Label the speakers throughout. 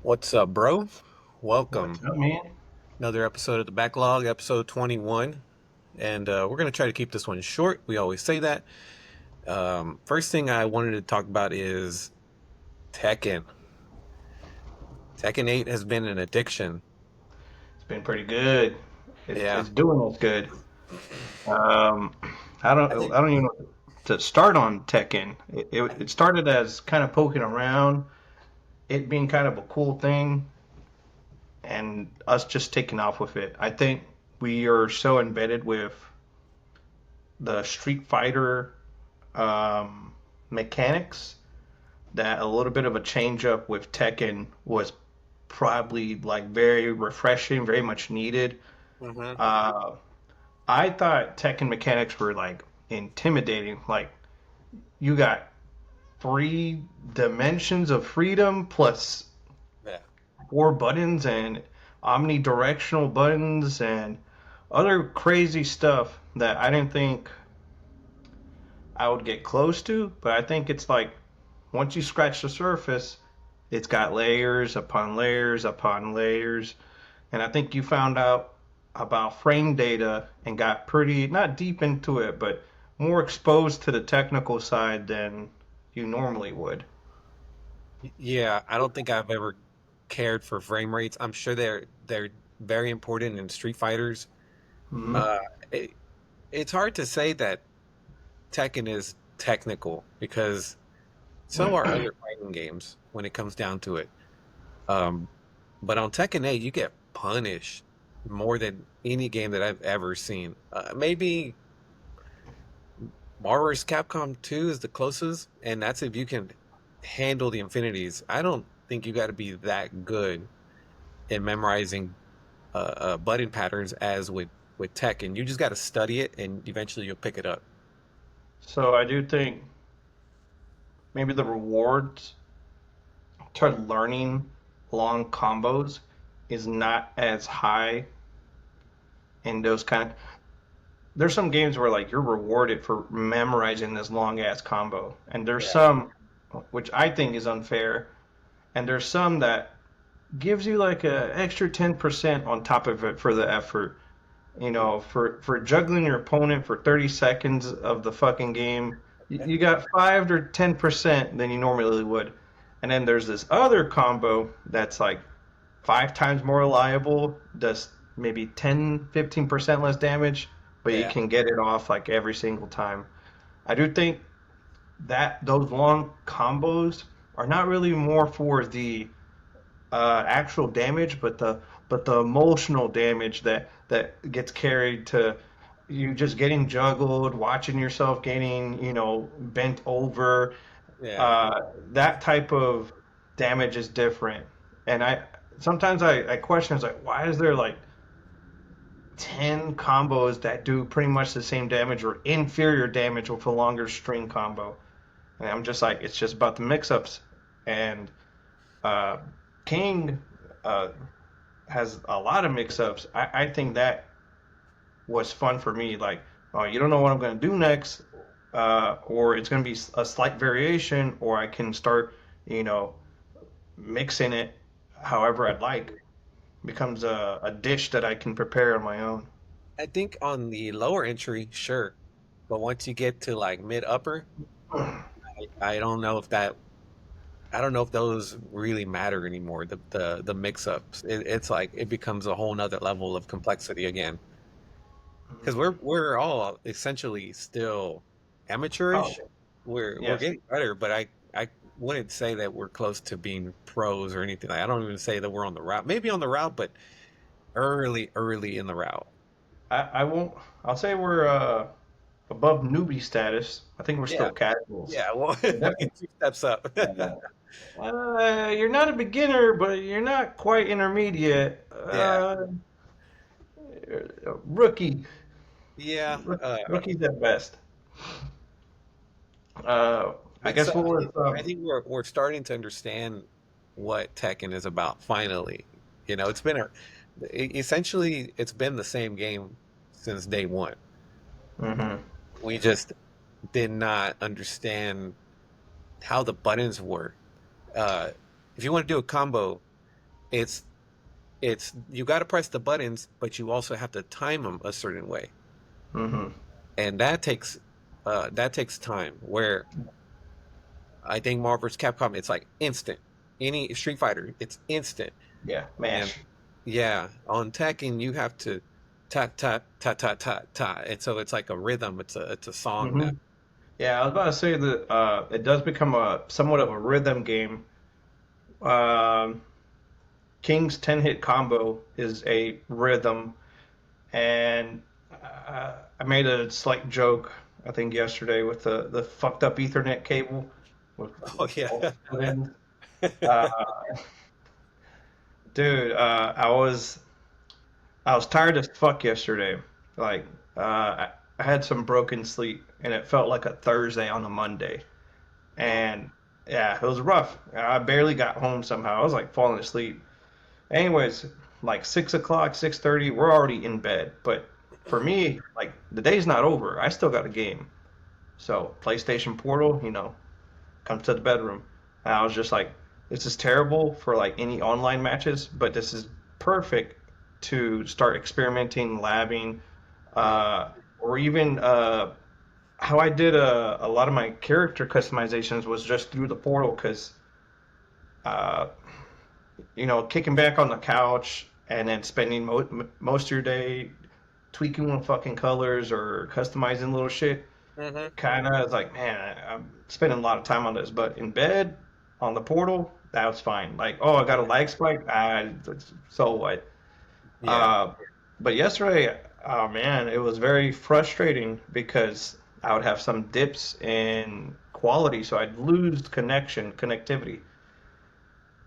Speaker 1: What's up, bro?
Speaker 2: What's
Speaker 1: Welcome.
Speaker 2: up, man?
Speaker 1: Another episode of the Backlog, episode 21. And we're going to try to keep this one short. We always say that. First thing I wanted to talk about is Tekken. Tekken 8 has been an addiction.
Speaker 2: It's been pretty good. It's
Speaker 1: Yeah.
Speaker 2: it's doing us good. Um,
Speaker 1: I think,
Speaker 2: I don't even know to start on Tekken. It started as kind of poking around, it being kind of a cool thing, and us just taking off with it. I think we are so embedded with the Street Fighter um, mechanics that a little bit of a change up with Tekken was probably like very refreshing, very much needed.
Speaker 1: mhm.
Speaker 2: Uh, I thought Tekken mechanics were like intimidating. Like you got three dimensions of freedom plus
Speaker 1: Yeah.
Speaker 2: four buttons and omnidirectional buttons and other crazy stuff that I didn't think I would get close to. But I think it's like once you scratch the surface, it's got layers upon layers upon layers. And I think you found out about frame data and got pretty not deep into it, but more exposed to the technical side than you normally would.
Speaker 1: Yeah, I don't think I've ever cared for frame rates. I'm sure they're very important in Street Fighters.
Speaker 2: Hmm.
Speaker 1: Uh, it, it's hard to say that Tekken is technical because so are other fighting games when it comes down to it. Um, but on Tekken 8, you get punished more than any game that I've ever seen. Maybe Marvel vs. Capcom 2 is the closest, and that's if you can handle the infinities. I don't think you got to be that good in memorizing button patterns as with Tekken. You just got to study it, and eventually you'll pick it up.
Speaker 2: So I do think maybe the rewards to learning long combos is not as high in those kind of. There's some games where like you're rewarded for memorizing this long ass combo, and there's
Speaker 1: Yeah.
Speaker 2: some which I think is unfair, and there's some that gives you like a extra 10% on top of it for the effort. You know, for juggling your opponent for 30 seconds of the fucking game, you got 5 or 10% than you normally would. And then there's this other combo that's like 5 times more reliable, does maybe 10, 15% less damage, but you
Speaker 1: Yeah.
Speaker 2: can get it off like every single time. I do think that those long combos are not really more for the actual damage, but the emotional damage that gets carried to you just getting juggled, watching yourself getting bent over.
Speaker 1: Yeah.
Speaker 2: That type of damage is different, and I sometimes I question it's like why is there like 10 combos that do pretty much the same damage or inferior damage with a longer string combo, and I'm just like it's just about the mix-ups and uh, King. Uh, has a lot of mix-ups. I think that was fun for me. Like, oh, you don't know what I'm going to do next, or it's going to be a slight variation, or I can start, you know, mixing it however I'd like. Becomes a dish that I can prepare on my own.
Speaker 1: I think on the lower entry, sure. But once you get to like mid upper, I don't know if that I don't know if those really matter anymore. The mix ups. It's like it becomes a whole nother level of complexity again. Because we're all essentially still amateurish.
Speaker 2: Oh,
Speaker 1: We're
Speaker 2: yes.
Speaker 1: getting better, but I wouldn't say that we're close to being pros or anything. I don't even say that we're on the route. Maybe on the route, but early in the route.
Speaker 2: I won't. I'll say we're above newbie status. I think we're
Speaker 1: Yeah,
Speaker 2: still casuals.
Speaker 1: yeah. Well,
Speaker 2: We're definitely.
Speaker 1: 2 steps up.
Speaker 2: You're not a beginner, but you're not quite intermediate.
Speaker 1: Yeah,
Speaker 2: Rookie.
Speaker 1: yeah.
Speaker 2: Rookies at best. I
Speaker 1: It's
Speaker 2: guess what was
Speaker 1: I think we're starting to understand what Tekken is about finally. It's been essentially it's been the same game since day one.
Speaker 2: hmm
Speaker 1: We just did not understand how the buttons work. if you want to do a combo, it's it's you got to press the buttons, but you also have to time them a certain way,
Speaker 2: Mm-hmm.
Speaker 1: and that takes time. Where I think Marvel vs. Capcom, it's like instant. Any Street Fighter, it's instant.
Speaker 2: Yeah,
Speaker 1: And
Speaker 2: mash.
Speaker 1: yeah, on Tekken, you have to ta ta ta ta ta ta, and so it's like a rhythm. It's a song now.
Speaker 2: Mm-hmm. Yeah, I was about to say that it does become a somewhat of a rhythm game. Um, King's 10-hit combo is a rhythm, and I made a slight joke, I think, yesterday with the fucked up Ethernet cable
Speaker 1: Oh
Speaker 2: with
Speaker 1: yeah.
Speaker 2: all put in. Uh, dude, I was tired as fuck yesterday. Like, I had some broken sleep, and it felt like a Thursday on a Monday.
Speaker 1: Mm.
Speaker 2: And yeah, it was rough. I barely got home somehow. I was like falling asleep. Anyways, like 6 o'clock, 6:30, we're already in bed. But for me, like the day's not over. I still got a game. So PlayStation Portal, comes to the bedroom. And I was just like, this is terrible for like any online matches, but this is perfect to start experimenting, labbing,
Speaker 1: Mm.
Speaker 2: or even how I did a lot of my character customizations was just through the portal because uh, kicking back on the couch and then spending most of your day tweaking with fucking colors or customizing little shit.
Speaker 1: Hmm.
Speaker 2: Kind of is like, man, I'm spending a lot of time on this. But in bed, on the portal, that was fine. Like, oh, I got a lag spike. So what?
Speaker 1: Yeah.
Speaker 2: Uh, but yesterday, oh man, it was very frustrating because I would have some dips in quality, so I'd lose connectivity.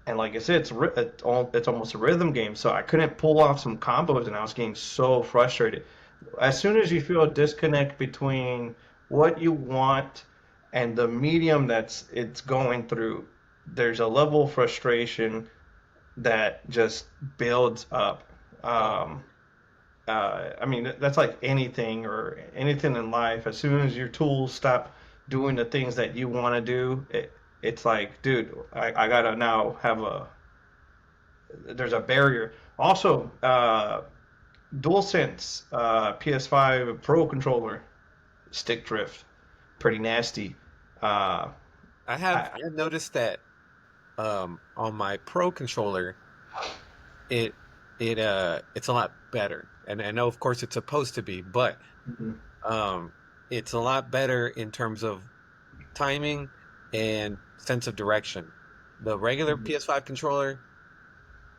Speaker 2: And like I said, it's almost a rhythm game, so I couldn't pull off some combos, and I was getting so frustrated. As soon as you feel a disconnect between what you want and the medium it's going through, there's a level of frustration that just builds up. Um, I mean, that's like anything or anything in life. As soon as your tools stop doing the things that you want to do, it's like, dude, I gotta now have there's a barrier. Also, DualSense PS5 Pro controller stick drift, pretty nasty. Uh, I,
Speaker 1: I have noticed that on my Pro controller, it it's a lot better. And I know of course it's supposed to be, but
Speaker 2: Mhm,
Speaker 1: um it's a lot better in terms of timing and sense of direction. The regular
Speaker 2: mhm,
Speaker 1: PS5 controller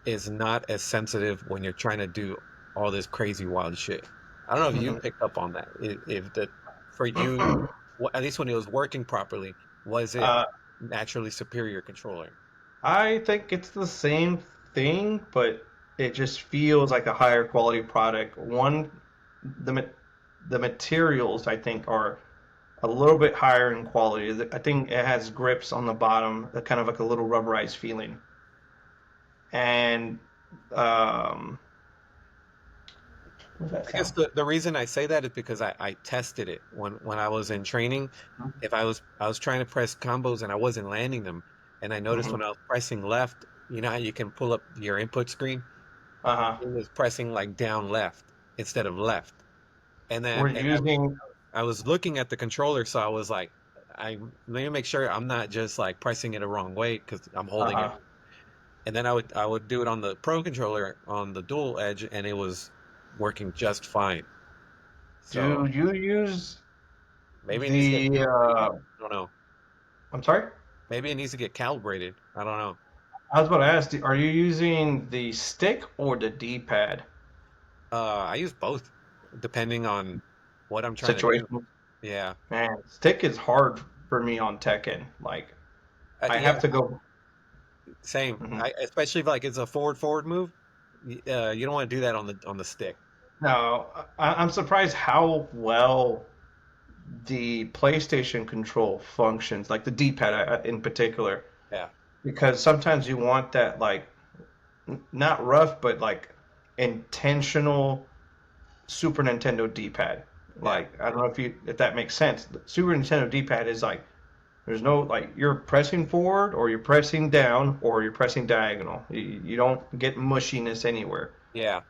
Speaker 1: is not as sensitive when you're trying to do all this crazy wild shit. I don't know if you
Speaker 2: mhm.
Speaker 1: picked up on that. If that for you, at least when it was working properly, was it
Speaker 2: uh,
Speaker 1: naturally superior controller?
Speaker 2: I think it's the same thing, but it just feels like a higher quality product. The ma- the materials I think are a little bit higher in quality. I think it has grips on the bottom, kind of like a little rubberized feeling. And um, what does that
Speaker 1: I guess
Speaker 2: sound?
Speaker 1: the reason I say that is because I tested it when I was in training. If I was trying to press combos and I wasn't landing them, and I noticed
Speaker 2: Hmm.
Speaker 1: when I was pressing left, you know how you can pull up your input screen?
Speaker 2: Uh-huh.
Speaker 1: It was pressing like down left instead of left.
Speaker 2: We're
Speaker 1: And
Speaker 2: using.
Speaker 1: I was looking at the controller, so I was like, I let me make sure I'm not just like pressing it the wrong way because I'm holding it.
Speaker 2: Uh-huh.
Speaker 1: And then I would do it on the Pro controller on the dual edge, and it was working just fine.
Speaker 2: Do
Speaker 1: So
Speaker 2: you use
Speaker 1: maybe it needs to get
Speaker 2: the?
Speaker 1: calibrated. I don't know.
Speaker 2: I'm sorry.
Speaker 1: Maybe it needs to get calibrated. I don't know.
Speaker 2: I was about to ask. Are you using the stick or the D-pad
Speaker 1: I use both depending on what I'm trying to do.
Speaker 2: situation?
Speaker 1: Yeah.
Speaker 2: Man, stick is hard for me on Tekken. Like I
Speaker 1: Yeah,
Speaker 2: have to go.
Speaker 1: same.
Speaker 2: Mhm.
Speaker 1: Especially if like it's a forward move. You don't want to do that on the stick.
Speaker 2: Now I'm surprised how well the PlayStation control functions, like the D-pad in particular,
Speaker 1: Yeah.
Speaker 2: because sometimes you want that like not rough, but like intentional Super Nintendo D-pad.
Speaker 1: Yeah.
Speaker 2: Like I don't know if that makes sense. The Super Nintendo D-pad is like There's no like you're pressing forward or you're pressing down or you're pressing diagonal. You don't get mushiness anywhere.
Speaker 1: Yeah.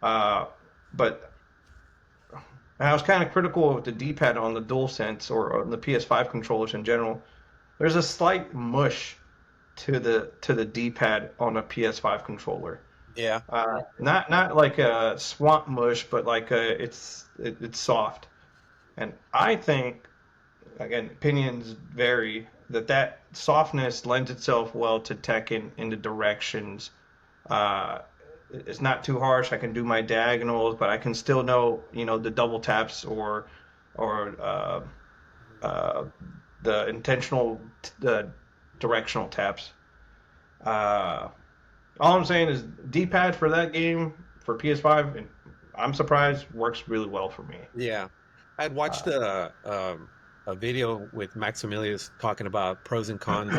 Speaker 2: Uh, but I was kind of critical of the D-pad on the DualSense or on the PS5 controllers in general. There's a slight mush to the D-pad on a PS5 controller.
Speaker 1: Yeah.
Speaker 2: Not like a swamp mush, but like it's soft. And I think, again, opinions vary, that softness lends itself well to Tekken in the directions. Uh, it's not too harsh. I can do my diagonals, but I can still know, the double taps or uh, the intentional the directional taps. Uh, all I'm saying is D-pad for that game for PS5, and I'm surprised works really well for me.
Speaker 1: Yeah. I'd watched
Speaker 2: Uh,
Speaker 1: a video with Maximilius talking about pros and cons,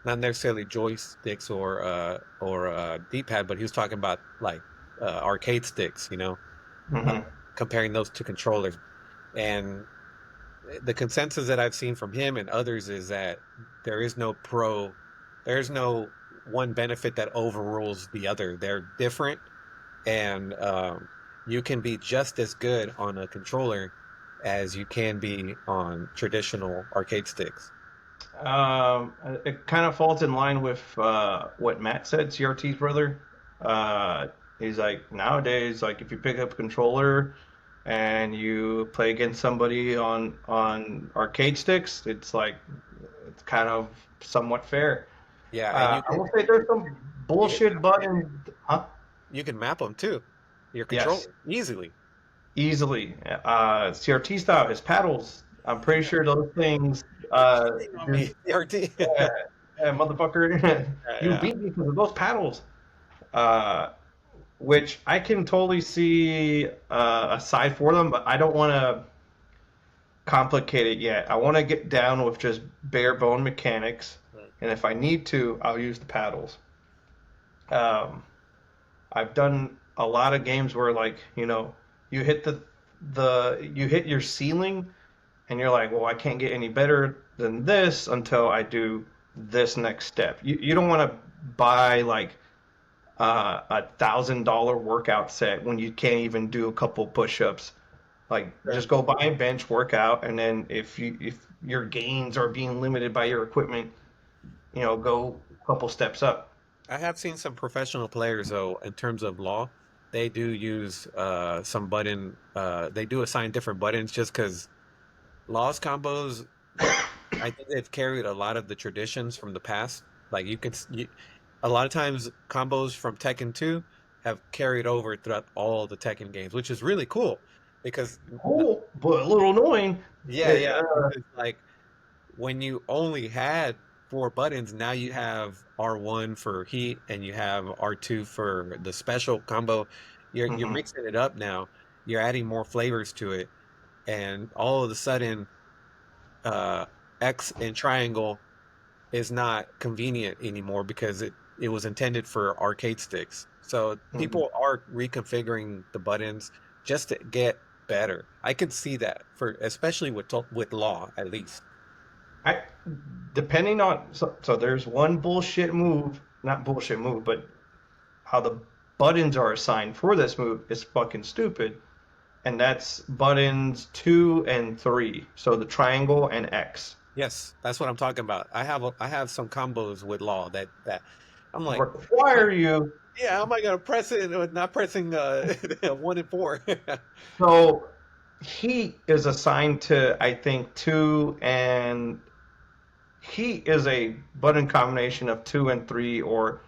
Speaker 1: not necessarily joysticks or D-pad, but he was talking about like arcade sticks, uh,
Speaker 2: mhm.
Speaker 1: comparing those to controllers. And the consensus that I've seen from him and others is that there is no pro, there's no one benefit that overrules the other. They're different, and you can be just as good on a controller as you can be on traditional arcade sticks.
Speaker 2: It kind of falls in line with what Matt said, CRT's brother. Uh, he's like, nowadays, like if you pick up a controller and you play against somebody on arcade sticks, it's kind of somewhat fair.
Speaker 1: Yeah, and
Speaker 2: I will say there's some
Speaker 1: you can
Speaker 2: bullshit buttons, huh?
Speaker 1: you can map them too, your
Speaker 2: Yes,
Speaker 1: controller easily.
Speaker 2: easily. CRT style, his paddles. I'm pretty
Speaker 1: Yeah,
Speaker 2: sure those things
Speaker 1: cheating on
Speaker 2: just
Speaker 1: me, RT.
Speaker 2: yeah, yeah, motherfucker, you
Speaker 1: Yeah,
Speaker 2: beat me because of those paddles. Uh, which I can totally see a side for them, but I don't want to complicate it yet. I want to get down with just bare bone mechanics,
Speaker 1: yeah.
Speaker 2: and if I need to, I'll use the paddles. Um, I've done a lot of games where like you hit you hit your ceiling and you're like, well, I can't get any better than this until I do this next step. You don't want to buy like $1,000 workout set when you can't even do a couple push-ups. Like
Speaker 1: Sure.
Speaker 2: just go buy a bench workout, and then if your gains are being limited by your equipment, go a couple steps up.
Speaker 1: I have seen some professional players though, in terms of law, they do use some button. They do assign different buttons just because laws combos. I think they've carried a lot of the traditions from the past. Like a lot of times combos from Tekken 2 have carried over throughout all the Tekken games, which is really cool because
Speaker 2: Cool, but a little annoying.
Speaker 1: yeah, yeah, because like when you only had four buttons, now you have R1 for heat and you have R2 for the special combo. You're
Speaker 2: Mhm.
Speaker 1: mixing it up now. You're adding more flavors to it, and all of a sudden, uh, X and triangle is not convenient anymore because it was intended for arcade sticks. So
Speaker 2: Mhm.
Speaker 1: people are reconfiguring the buttons just to get better. I could see that for especially with law at least.
Speaker 2: I depending on so there's one bullshit move, not bullshit move, but how the buttons are assigned for this move is fucking stupid, and that's buttons 2 and 3. So the triangle and X
Speaker 1: Yes, that's what I'm talking about. I have some combos with law that I'm like,
Speaker 2: require you.
Speaker 1: yeah, how am I gonna press it with not pressing 1 and 4?
Speaker 2: So heat is assigned to I think 2 and heat is a button combination of 2 and 3 or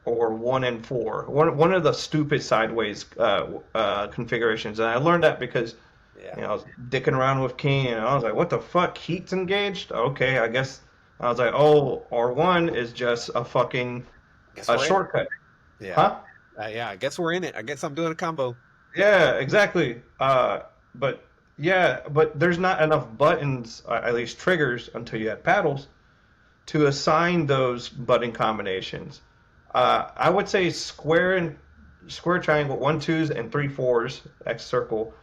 Speaker 2: 1 and 4. One of the stupid sideways configurations, and I learned that because
Speaker 1: Yeah,
Speaker 2: I was dicking around with King, and I was like, "What the fuck? Heat's engaged? Okay, I guess." I was like, "Oh, R1 is just a fucking
Speaker 1: guess
Speaker 2: a
Speaker 1: we're in it.
Speaker 2: shortcut,
Speaker 1: Yeah,
Speaker 2: huh?"
Speaker 1: yeah, I guess we're in it. I guess I'm doing a combo.
Speaker 2: Yeah, exactly. But yeah, but there's not enough buttons, at least triggers, until you have paddles to assign those button combinations. I would say square triangle 1 2s and 3 4s X circle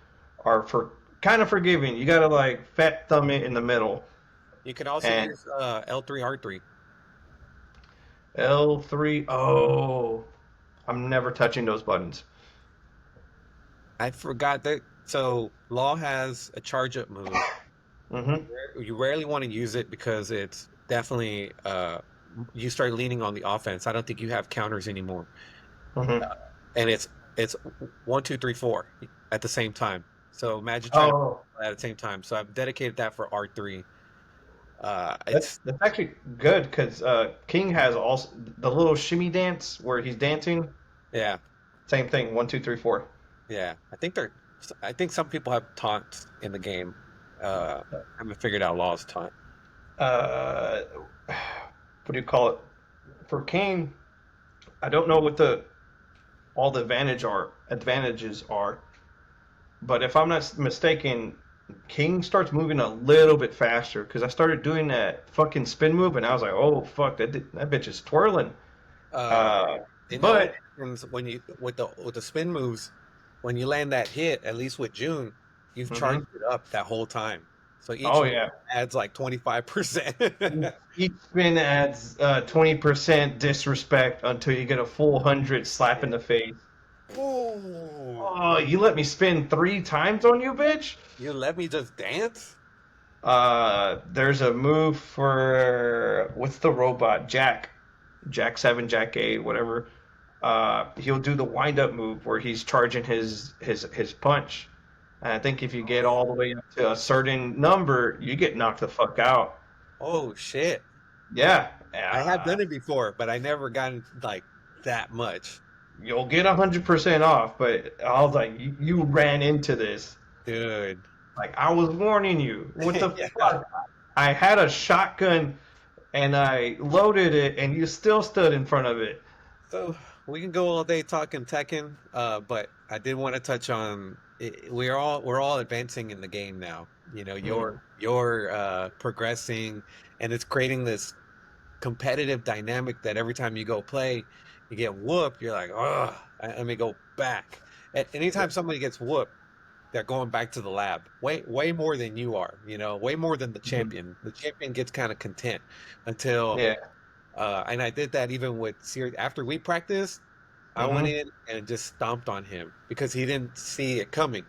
Speaker 2: are for kind of forgiving. You gotta like fat thumb it in the middle.
Speaker 1: You can also
Speaker 2: And
Speaker 1: use L3 R3.
Speaker 2: L3, oh, I'm never touching those buttons.
Speaker 1: I forgot that. So Law has a charge up move.
Speaker 2: Mm-hmm.
Speaker 1: You rarely want to use it because it's definitely you start leaning on the offense. I don't think you have counters anymore,
Speaker 2: Mm-hmm.
Speaker 1: and it's 1, 2, 3, 4 at the same time. So imagine trying to
Speaker 2: Oh,
Speaker 1: at the same time. So I've dedicated that for R3.
Speaker 2: that's
Speaker 1: It's
Speaker 2: that's actually good because King has also the little shimmy dance where he's dancing.
Speaker 1: yeah,
Speaker 2: Same thing, 1, 2, 3, 4.
Speaker 1: yeah. I think some people have taunts in the game. I haven't figured out Law's taunt.
Speaker 2: Uh, what do you call it? For King, I don't know what the all the advantages are, but if I'm not mistaken, King starts moving a little bit faster because I started doing that fucking spin move and I was like, oh fuck, that bitch is twirling.
Speaker 1: Uh,
Speaker 2: Uh,
Speaker 1: it only
Speaker 2: but
Speaker 1: happens when you with the spin moves. When you land that hit, at least with June, you've charged
Speaker 2: mhm.
Speaker 1: it up that whole time. So each
Speaker 2: Oh
Speaker 1: move
Speaker 2: yeah,
Speaker 1: adds like 25%.
Speaker 2: each spin adds 20% disrespect until you get a full 100 slap in the face.
Speaker 1: Ooh,
Speaker 2: Oh, you let me spin 3 times on you, bitch?
Speaker 1: you let me just dance?
Speaker 2: There's a move for what's the robot? Jack 7, Jack 8, whatever. He'll do the wind up move where he's charging his punch. And I think if you get all the way up to a certain number, you get knocked the fuck out.
Speaker 1: Oh shit.
Speaker 2: Yeah,
Speaker 1: I have done it before, but I never gotten like that much.
Speaker 2: you'll get 100% off. But I was like, you ran into this.
Speaker 1: Dude.
Speaker 2: Like I was warning you. What the
Speaker 1: Yeah.
Speaker 2: fuck? I had a shotgun and I loaded it, and you still stood in front of it.
Speaker 1: So we can go all day talking Tekken, but I did want to touch on we're all advancing in the game now. You know,
Speaker 2: Mm.
Speaker 1: you're progressing, and it's creating this competitive dynamic that every time you go play, you get whooped. You're like, oh, let me go back. Anytime somebody gets whooped, they're going back to the lab. Way more than you are. You know, way more than the
Speaker 2: Mhm.
Speaker 1: champion. The champion gets kind of content until
Speaker 2: Yeah.
Speaker 1: and I did that even with Siri. After we practiced, I went
Speaker 2: Mm-hmm.
Speaker 1: in and just stomped on him because he didn't see it coming.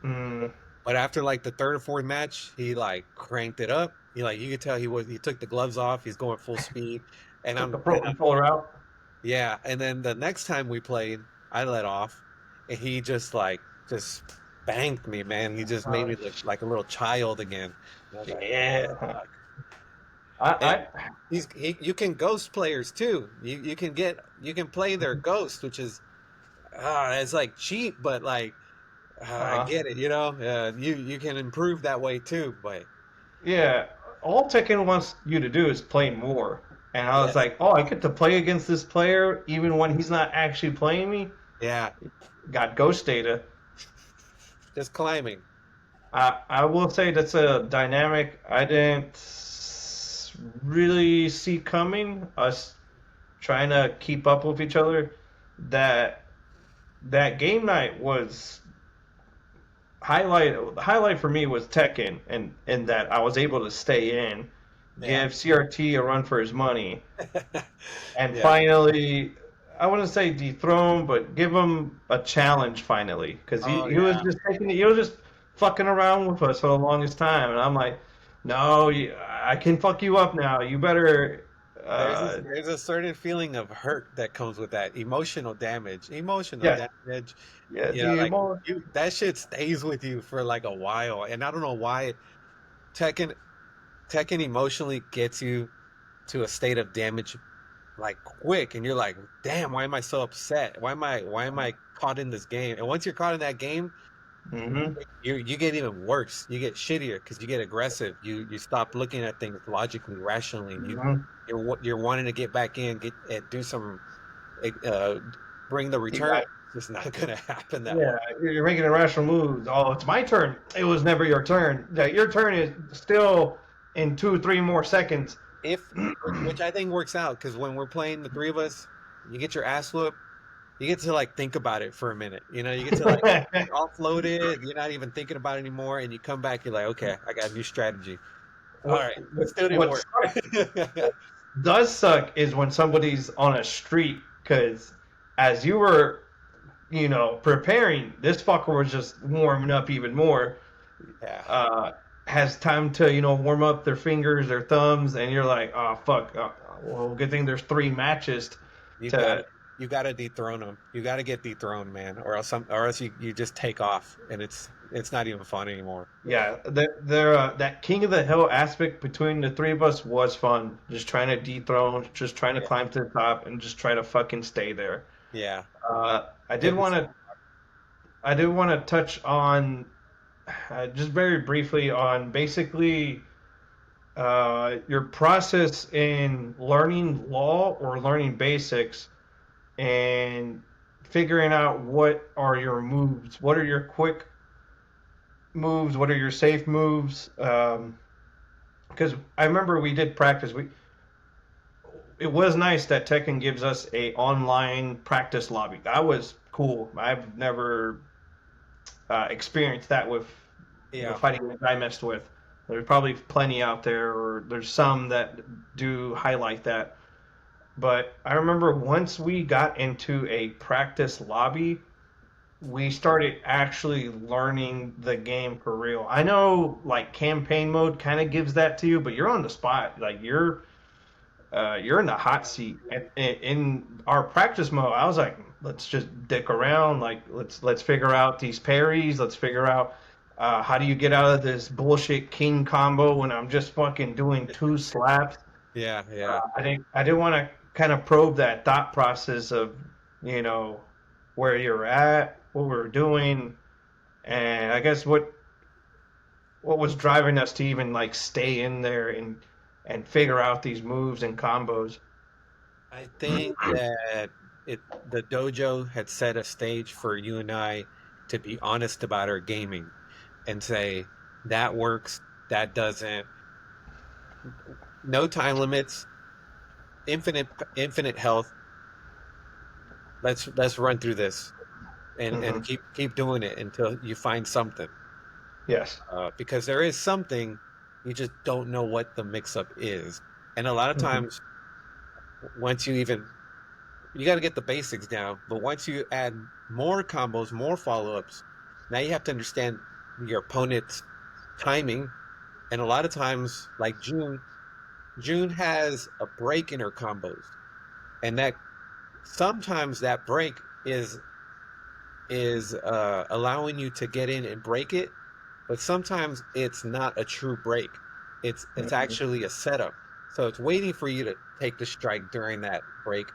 Speaker 2: Mm.
Speaker 1: But after like the third or fourth match, he like cranked it up. You could tell he took the gloves off. He's going full speed, and
Speaker 2: Took the pro
Speaker 1: I'm
Speaker 2: controller out.
Speaker 1: yeah. And then the next time we played, I let off, and he just spanked me, man. He just made
Speaker 2: Uh,
Speaker 1: me look like a little child again. And I was like,
Speaker 2: yeah.
Speaker 1: fuck. And
Speaker 2: I
Speaker 1: you can ghost players too. You can play their ghost, which is it's like cheap, but like I
Speaker 2: uh,
Speaker 1: get it. You know, you can improve that way too. But
Speaker 2: yeah. All Tekken wants you to do is play more. And I was
Speaker 1: yes,
Speaker 2: like, oh, I get to play against this player even when he's not actually playing me.
Speaker 1: yeah,
Speaker 2: Got ghost data.
Speaker 1: just climbing.
Speaker 2: I will say that's a dynamic I didn't really see coming. Us trying to keep up with each other. That that game night was highlight for me was Tekken, and that I was able to stay in,
Speaker 1: Yeah,
Speaker 2: give CRT a run for his money, and
Speaker 1: yeah.
Speaker 2: finally, I wouldn't say dethrone, but give him a challenge finally, because
Speaker 1: Oh
Speaker 2: he was
Speaker 1: yeah.
Speaker 2: just taking he was just fucking around with us for the longest time, and I'm like, no, I can fuck you up now. You better.
Speaker 1: There's a certain feeling of hurt that comes with that emotional damage. Emotional
Speaker 2: Yeah,
Speaker 1: damage.
Speaker 2: yeah,
Speaker 1: You know,
Speaker 2: the
Speaker 1: like
Speaker 2: more.
Speaker 1: you that shit stays with you for like a while, and I don't know why Tekken Tekken emotionally gets you to a state of damage like quick, and you're like, damn, why am I so upset? Why am I caught in this game? And once you're caught in that game,
Speaker 2: Hmm.
Speaker 1: you get even worse. You get shittier because you get aggressive. You stop looking at things logically, rationally.
Speaker 2: Hmm.
Speaker 1: You're wanting to get back in, get and do some uh bring the
Speaker 2: You
Speaker 1: return.
Speaker 2: got
Speaker 1: It's just not gonna happen that way.
Speaker 2: Yeah, you're making irrational moves. Oh, it's my turn. It was never your turn. Yeah, your turn is still in 2, 3 more seconds.
Speaker 1: If which I think works out because when we're playing the three of us, you get your ass whooped. You get to like think about it for a minute. You know, you get to like offload it. You're not even thinking about it anymore, and you come back. You're like, okay, I got a new strategy. All
Speaker 2: What
Speaker 1: right, it still didn't
Speaker 2: what
Speaker 1: work.
Speaker 2: does suck is when somebody's on a streak because as you were, preparing, this fucker was just warming up even more.
Speaker 1: Yeah,
Speaker 2: Uh, has time to, warm up their fingers, their thumbs, and you're like, oh fuck. Well, good thing there's 3 matches
Speaker 1: you got
Speaker 2: to.
Speaker 1: it. You got to dethrone them. You got to get dethroned, man, or else you just take off, and it's not even fun anymore.
Speaker 2: Yeah, that King of the Hill aspect between the three of us was fun. Just trying to dethrone, just trying to
Speaker 1: Yeah,
Speaker 2: climb to the top, and just try to fucking stay there.
Speaker 1: yeah.
Speaker 2: I did
Speaker 1: It was
Speaker 2: want to I do want to touch on just very briefly on basically your process in learning law or learning basics and figuring out what are your moves, what are your quick moves, what are your safe moves. Because I remember we did practice. It was nice that Tekken gives us a online practice lobby. That was cool. I've never experienced that with
Speaker 1: yeah.
Speaker 2: fighting the guy I messed with. There's probably plenty out there, or there's some that do highlight that. But I remember once we got into a practice lobby, we started actually learning the game for real. I know like campaign mode kind of gives that to you, but you're on the spot. Like you're in the hot seat. And in our practice mode, I was like, let's just dick around. Like let's figure out these parries. Let's figure out how do you get out of this bullshit king combo when I'm just fucking doing 2 slaps.
Speaker 1: Yeah, yeah.
Speaker 2: I didn't want to kind of probe that thought process of you know where you're at, what we're doing, and I guess what was driving us to even like stay in there and figure out these moves and combos.
Speaker 1: I think that the dojo had set a stage for you and I to be honest about our gaming and say that works, that doesn't. No time limits, infinite health. Let's run through this and
Speaker 2: Hmm.
Speaker 1: keep doing it until you find something.
Speaker 2: Yes.
Speaker 1: Because there is something, you just don't know what the mix up is. And a lot of
Speaker 2: Hmm.
Speaker 1: times, once you got to get the basics down, but once you add more combos, more follow ups, now you have to understand your opponent's timing. And a lot of times, like June has a break in her combos, and that sometimes that break is allowing you to get in and break it, but sometimes it's not a true break. It's
Speaker 2: Hmm.
Speaker 1: actually a setup. So it's waiting for you to take the strike during that break,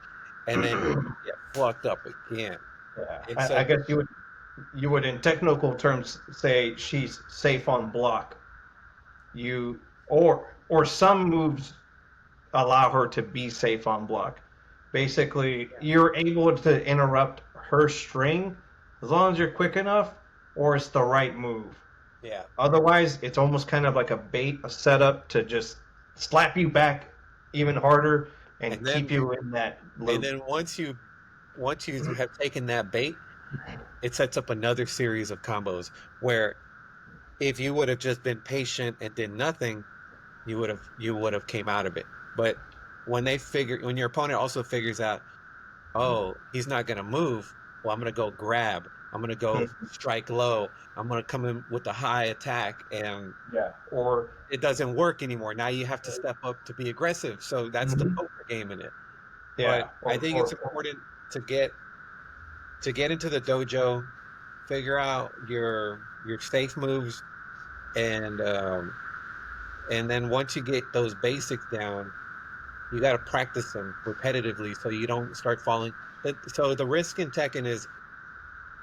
Speaker 1: and then get fucked up again.
Speaker 2: Yeah.
Speaker 1: And
Speaker 2: I
Speaker 1: so
Speaker 2: guess you would in technical terms say she's safe on block. You or some moves allow her to be safe on block. Basically, you're able to interrupt her string as long as you're quick enough or it's the right move.
Speaker 1: yeah,
Speaker 2: Otherwise, it's almost kind of like a bait, a setup to just slap you back even harder
Speaker 1: and
Speaker 2: and keep
Speaker 1: then
Speaker 2: you in that
Speaker 1: and
Speaker 2: loop.
Speaker 1: then once you have taken that bait, it sets up another series of combos where if you would have just been patient and did nothing, you would have came out of it. But when your opponent also figures out, oh, he's not gonna move, well, I'm gonna go grab. I'm gonna go strike low. I'm gonna come in with a high attack, and
Speaker 2: Yeah. Or
Speaker 1: it doesn't work anymore. Now you have to step up to be aggressive. So that's the
Speaker 2: mhm.
Speaker 1: poker game in it. But
Speaker 2: Yeah.
Speaker 1: I think it's important to get into the dojo, figure out your safe moves, and um, and then once you get those basics down, you got to practice them repetitively so you don't start falling. So the risk in Tekken is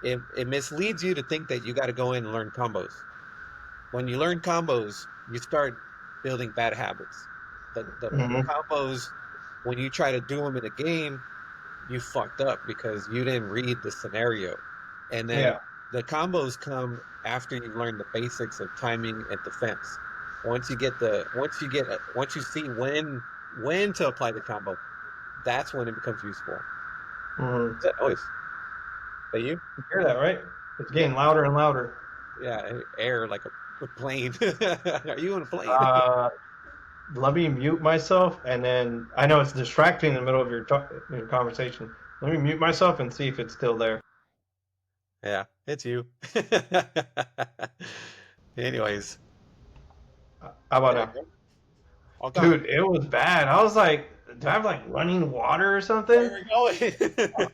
Speaker 1: it misleads you to think that you got to go in and learn combos. When you learn combos, you start building bad habits. The
Speaker 2: Mhm.
Speaker 1: combos, when you try to do them in a game, you fucked up because you didn't read the scenario. And then
Speaker 2: Yeah.
Speaker 1: the combos come after you've learned the basics of timing and defense. Once you see when to apply the combo, that's when it becomes useful.
Speaker 2: Mhm.
Speaker 1: Is that noise? That you?
Speaker 2: You hear that, right? It's
Speaker 1: Yeah,
Speaker 2: getting louder and louder.
Speaker 1: yeah. Air like a plane. Are you on a plane?
Speaker 2: Uh, let me mute myself, and then I know it's distracting in the middle of your conversation. Let me mute myself and see if it's still there.
Speaker 1: Yeah, it's you. Anyways,
Speaker 2: How about
Speaker 1: there you
Speaker 2: now?
Speaker 1: go. All gone.
Speaker 2: Dude, it was bad. I was like, do I have like running water or
Speaker 1: Where
Speaker 2: something?
Speaker 1: are we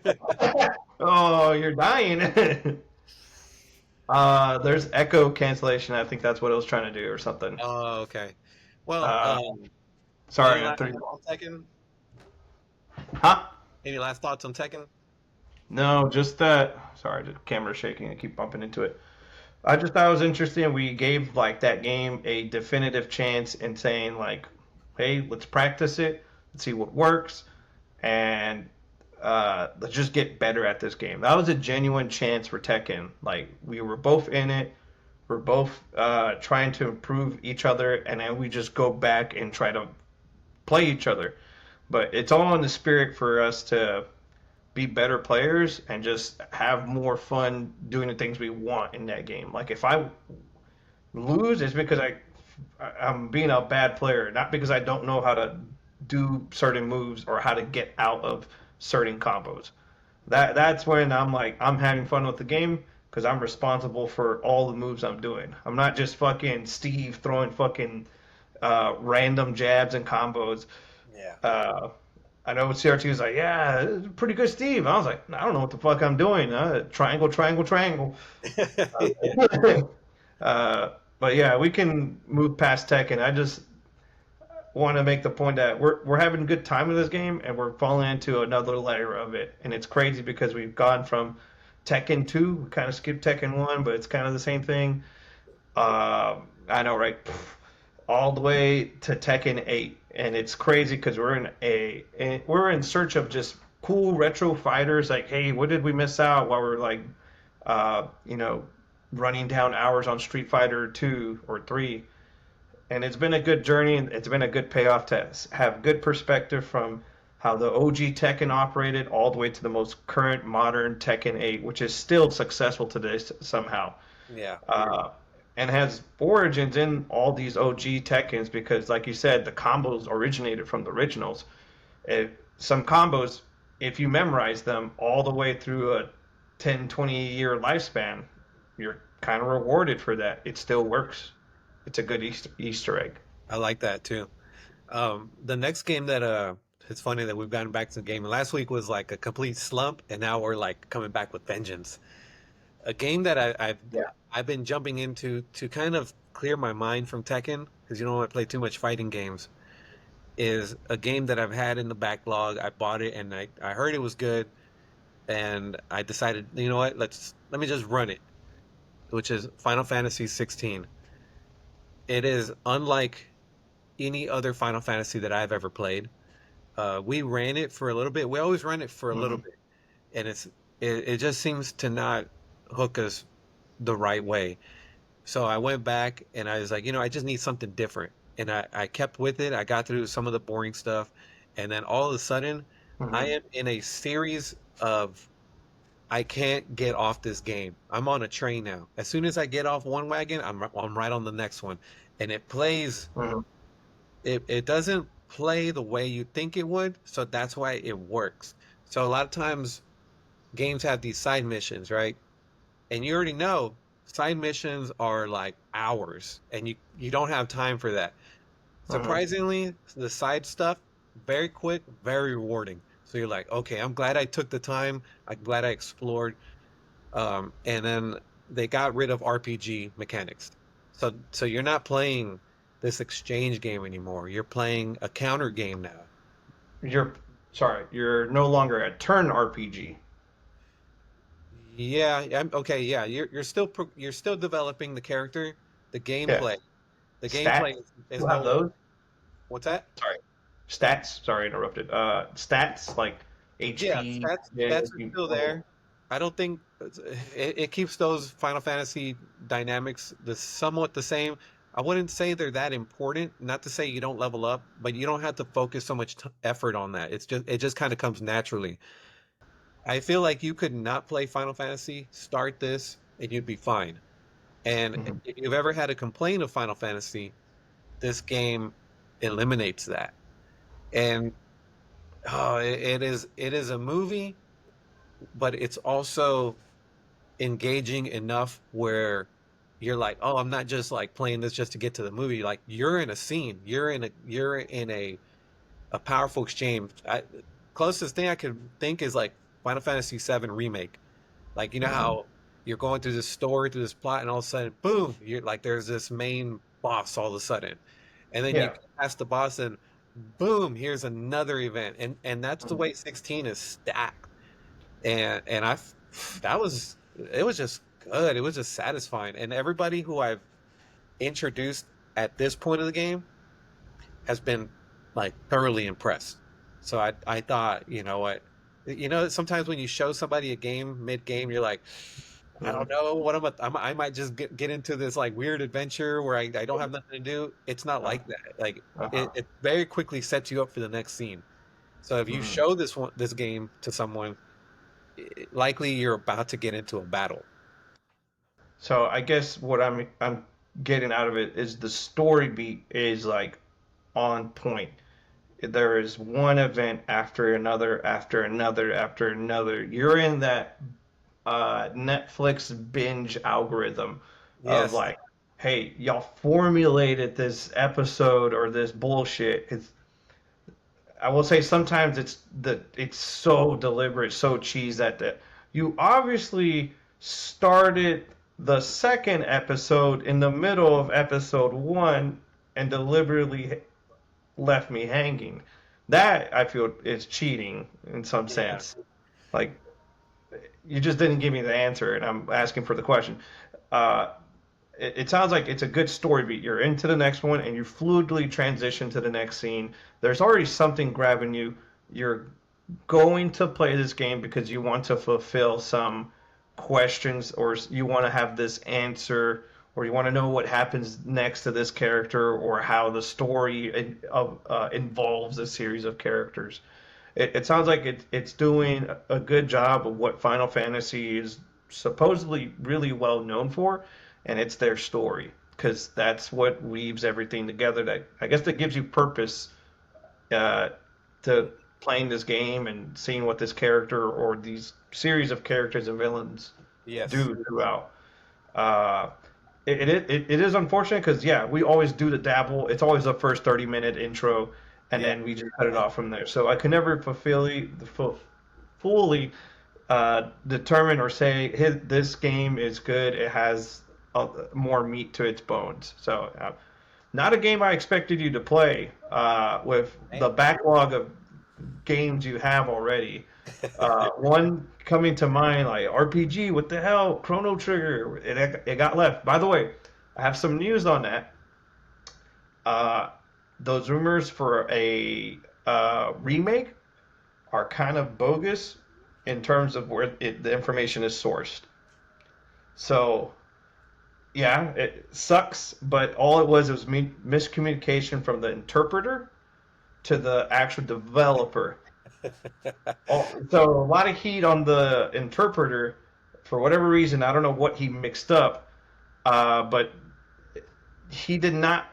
Speaker 1: going?
Speaker 2: Oh, you're dying. There's echo cancellation. I think that's what it was trying to do or something.
Speaker 1: Oh, okay. Well,
Speaker 2: Uh,
Speaker 1: any
Speaker 2: sorry, I
Speaker 1: last
Speaker 2: threw
Speaker 1: thoughts
Speaker 2: you
Speaker 1: on Tekken?
Speaker 2: Huh?
Speaker 1: Any last thoughts on Tekken?
Speaker 2: No, just that. Sorry, the camera's shaking. I keep bumping into it. I just thought it was interesting. We gave like that game a definitive chance in saying like, hey, let's practice it, let's see what works, and let's just get better at this game. That was a genuine chance for Tekken. Like we were both in it. We're both trying to improve each other, and then we just go back and try to play each other. But it's all in the spirit for us to be better players and just have more fun doing the things we want in that game. Like if I lose, it's because I'm being a bad player, not because I don't know how to do certain moves or how to get out of certain combos. That's when I'm like I'm having fun with the game because I'm responsible for all the moves I'm doing. I'm not just fucking Steve throwing fucking random jabs and combos.
Speaker 1: Yeah.
Speaker 2: Uh, I know CRT was like, yeah, pretty good, Steve. I was like, I don't know what the fuck I'm doing. Triangle, triangle, triangle. Uh, but yeah, we can move past Tekken. I just want to make the point that we're having a good time in this game, and we're falling into another layer of it, and it's crazy because we've gone from Tekken 2, we kind of skipped Tekken 1, but it's kind of the same thing. I know, right? All the way to Tekken 8, and it's crazy because we're in search of just cool retro fighters. Like, hey, what did we miss out while we're like, uh, you know, running down hours on Street Fighter 2 or 3? And it's been a good journey, and it's been a good payoff to have good perspective from how the OG Tekken operated all the way to the most current modern Tekken 8, which is still successful today somehow.
Speaker 1: Yeah.
Speaker 2: Uh, and has origins in all these OG Tekkens because, like you said, the combos originated from the originals. Some combos, if you memorize them all the way through a 10, 20-year lifespan, you're kind of rewarded for that. It still works. It's a good Easter egg.
Speaker 1: I like that too. The next game that it's funny that we've gotten back to the game. Last week was like a complete slump, and now we're like coming back with vengeance. A game that
Speaker 2: Yeah.
Speaker 1: I've been jumping into to kind of clear my mind from Tekken because you don't want to play too much fighting games. Is a game that I've had in the backlog. I bought it and I heard it was good, and I decided, you know what, let me just run it, which is Final Fantasy XVI. It is unlike any other Final Fantasy that I've ever played. We ran it for a little bit. We always run it for a little
Speaker 2: Hmm.
Speaker 1: bit, and it just seems to not hook us the right way. So I went back and I was like, I just need something different. And I kept with it. I got through some of the boring stuff. And then all of a sudden, I
Speaker 2: Hmm.
Speaker 1: am in a series of I can't get off this game. I'm on a train now. As soon as I get off one wagon, I'm right on the next one. And it plays,
Speaker 2: Hmm.
Speaker 1: it doesn't play the way you think it would. So that's why it works. So a lot of times games have these side missions, right? And you already know side missions are like hours and you don't have time for that.
Speaker 2: Hmm.
Speaker 1: Surprisingly, the side stuff very quick, very rewarding. So you're like, okay, I'm glad I took the time. I'm glad I explored. And then they got rid of RPG mechanics. So you're not playing this exchange game anymore. You're playing a counter game now.
Speaker 2: You're sorry. You're no longer a turn RPG.
Speaker 1: Yeah, okay, yeah. You're still developing the character, the
Speaker 2: Yeah.
Speaker 1: gameplay. The gameplay
Speaker 2: Stats.
Speaker 1: is
Speaker 2: You have
Speaker 1: no
Speaker 2: those.
Speaker 1: what's that?
Speaker 2: Sorry. Stats. Sorry, interrupted. Stats like
Speaker 1: Yeah,
Speaker 2: HP.
Speaker 1: stats are
Speaker 2: You,
Speaker 1: still
Speaker 2: okay.
Speaker 1: there. I don't think it keeps those Final Fantasy dynamics somewhat the same. I wouldn't say they're that important. Not to say you don't level up, but you don't have to focus so much effort on that. It just kind of comes naturally. I feel like you could not play Final Fantasy, start this, and you'd be fine. And
Speaker 2: Hmm.
Speaker 1: if you've ever had a complaint of Final Fantasy, this game eliminates that. And oh, it is a movie, but it's also engaging enough where you're like, oh, I'm not just like playing this just to get to the movie. Like you're in a scene, you're in a powerful exchange. Closest thing I could think is like Final Fantasy VII remake. Like you know how you're going through this story, through this plot, and all of a sudden, boom, you're like there's this main boss all of a sudden, and then you
Speaker 2: Yeah.
Speaker 1: get past the boss, and boom, here's another event, and that's the
Speaker 2: Mhm.
Speaker 1: way 16 is stacked, and I that was it was just good. It was just satisfying, and everybody who I've introduced at this point of the game has been like thoroughly impressed. So I thought, you know what, sometimes when you show somebody a game mid game, you're like, I don't
Speaker 2: Mhm.
Speaker 1: know what I might just get into this like weird adventure where I don't have nothing to do. It's not
Speaker 2: Uh,
Speaker 1: like that. Like
Speaker 2: uh-huh.
Speaker 1: it very quickly sets you up for the next scene. So if you
Speaker 2: Mhm.
Speaker 1: show this game to someone, likely you're about to get into a battle.
Speaker 2: So I guess what I'm getting out of it is the story beat is like on point. There is one event after another, after another, after another. You're in that Netflix binge algorithm of
Speaker 1: Yes.
Speaker 2: like, hey, y'all formulated this episode or this bullshit. I will say sometimes it's so deliberate, so cheese that you obviously started the second episode in the middle of episode one and deliberately left me hanging. That I feel is cheating in some
Speaker 1: Yeah.
Speaker 2: sense. Like you just didn't give me the answer, and I'm asking for the question. Uh, it sounds like it's a good story beat. You're into the next one, and you fluidly transition to the next scene. There's already something grabbing you. You're going to play this game because you want to fulfill some questions, or you want to have this answer, or you want to know what happens next to this character, or how the story involves a series of characters. It sounds like it's doing a good job of what Final Fantasy is supposedly really well known for, and it's their story because that's what weaves everything together. That I guess that gives you purpose uh, to playing this game and seeing what this character or these series of characters and villains
Speaker 1: Yes.
Speaker 2: do throughout. Uh, it is unfortunate because yeah, we always do the dabble. It's always the first 30-minute intro, and
Speaker 1: Yeah.
Speaker 2: then we just cut it off from there. So I can never fully determine or say this game is good. It has more meat to its bones. So not a game I expected you to play with the
Speaker 1: Hey.
Speaker 2: backlog of games you have already. One coming to mind, like RPG, what the hell? Chrono Trigger, it got left. By the way, I have some news on that. Uh, those rumors for a remake are kind of bogus in terms of where the information is sourced. So, yeah, it sucks, but all it was miscommunication from the interpreter to the actual developer. So a lot of heat on the interpreter for whatever reason. I don't know what he mixed up, but he did not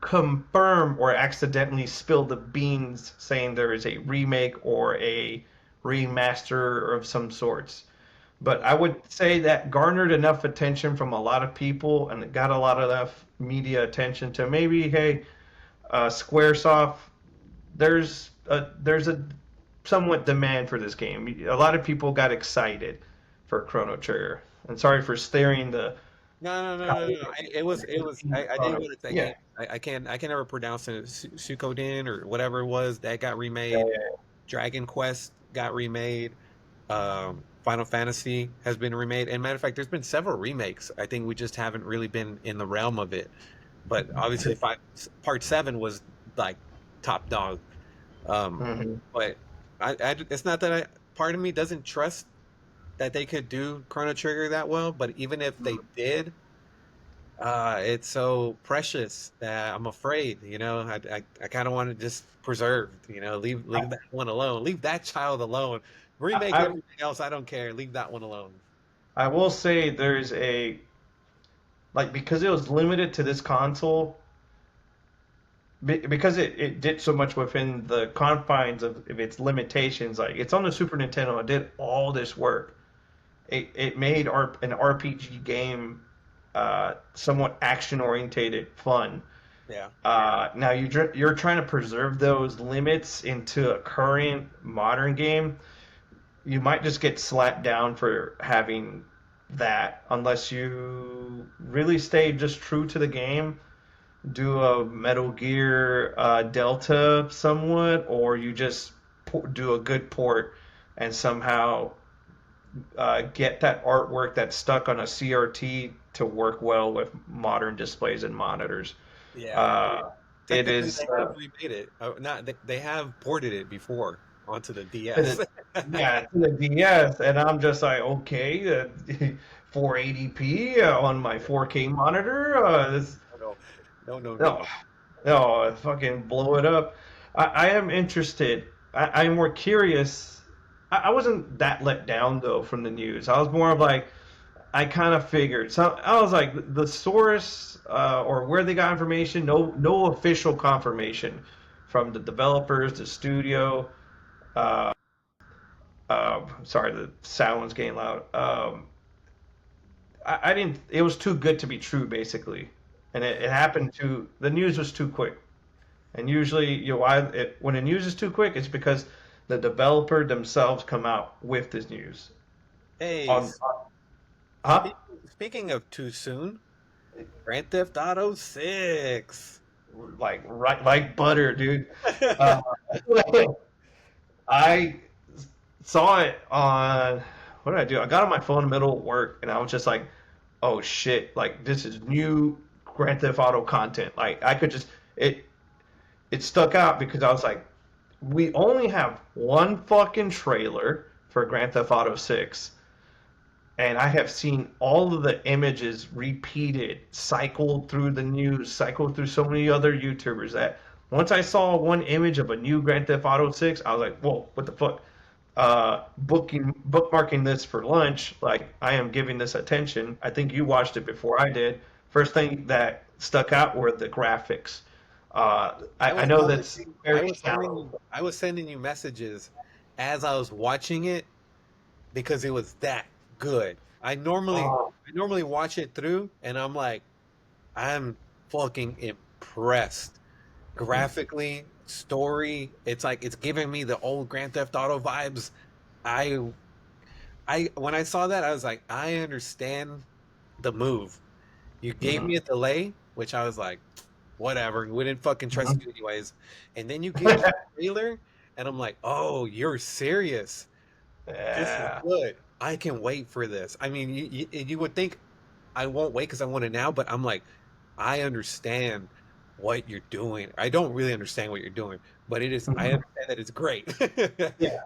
Speaker 2: confirm or accidentally spill the beans saying there is a remake or a remaster of some sorts. But I would say that garnered enough attention from a lot of people and it got a lot of enough media attention to maybe, hey, Squaresoft, there's a somewhat demand for this game. A lot of people got excited for Chrono Trigger. And sorry for staring the
Speaker 1: No, no, no, no, no. I did
Speaker 2: Chrono.
Speaker 1: go to that
Speaker 2: Yeah,
Speaker 1: game. I can never pronounce it. Suikoden or whatever it was that got
Speaker 2: yeah,
Speaker 1: remade.
Speaker 2: yeah.
Speaker 1: Dragon Quest got remade. Final Fantasy has been remade. And matter of fact, there's been several remakes. I think we just haven't really been in the realm of it. But obviously, Part Seven was like top dog. Um,
Speaker 2: Mm-hmm.
Speaker 1: but it's not that part of me doesn't trust that they could do Chrono Trigger that well. But even if they did, it's so precious that I'm afraid. I kind of want to just preserve. Leave that one alone. Leave that child alone. Remake
Speaker 2: I,
Speaker 1: everything else. I don't care. Leave that one alone.
Speaker 2: I will say there's a like because it was limited to this console, because it did so much within the confines of its limitations. Like it's on the Super Nintendo, it did all this work. It made an RPG game somewhat action orientated, fun.
Speaker 1: Yeah.
Speaker 2: Now you're trying to preserve those limits into a current modern game. You might just get slapped down for having that unless you really stay just true to the game, do a Metal Gear Delta somewhat, or you just do a good port and somehow get that artwork that's stuck on a CRT to work well with modern displays and monitors.
Speaker 1: Yeah.
Speaker 2: Uh, it
Speaker 1: Technically,
Speaker 2: is
Speaker 1: they have remade it. Not they have ported it before onto the
Speaker 2: to
Speaker 1: DS.
Speaker 2: the, yeah, to the DS, and I'm just like, okay, 480p on my 4K monitor.
Speaker 1: No, no, no, no,
Speaker 2: No,
Speaker 1: no.
Speaker 2: no, fucking blow it up. I am interested. I'm more curious. I wasn't that let down though from the news. I was more of like, I kind of figured. So I was like, the source or where they got information, no official confirmation from the developers, the studio. Uh, Sorry, the sound was getting loud. I didn't. It was too good to be true, basically, and it happened to. The news was too quick, and usually, when the news is too quick, it's because the developer themselves come out with this news.
Speaker 1: Hey,
Speaker 2: On, huh?
Speaker 1: speaking of too soon, Grand Theft Auto 6.
Speaker 2: Like right, like butter, dude. Uh, I saw it on. What did I do? I got on my phone in the middle of work, and I was just like, "Oh shit! Like this is new Grand Theft Auto content." Like I could just it. It stuck out because I was like, "We only have one fucking trailer for Grand Theft Auto 6, and I have seen all of the images repeated, cycled through the news, cycled through so many other YouTubers that once I saw one image of a new Grand Theft Auto 6, I was like, whoa, what the fuck? Bookmarking this for lunch, like I am giving this attention. I think you watched it before I did. First thing that stuck out were the graphics. I know that's very shallow.
Speaker 1: I was sending you messages as I was watching it because it was that good.
Speaker 2: Oh,
Speaker 1: I normally watch it through and I'm like, I'm fucking impressed. Graphically, story, it's like it's giving me the old Grand Theft Auto vibes. I I when I saw that, I was like, I understand the move. You gave
Speaker 2: mhm.
Speaker 1: me a delay, which I was like, whatever. We didn't fucking trust you anyways. And then you give me a trailer, and I'm like, oh, you're serious. This is
Speaker 2: Yeah.
Speaker 1: good. I can wait for this. I mean, you would think I won't wait because I want it now, but I'm like, I understand what you're doing. I don't really understand what you're doing, but it is. I
Speaker 2: Mhm.
Speaker 1: understand that it's great.
Speaker 2: Yeah.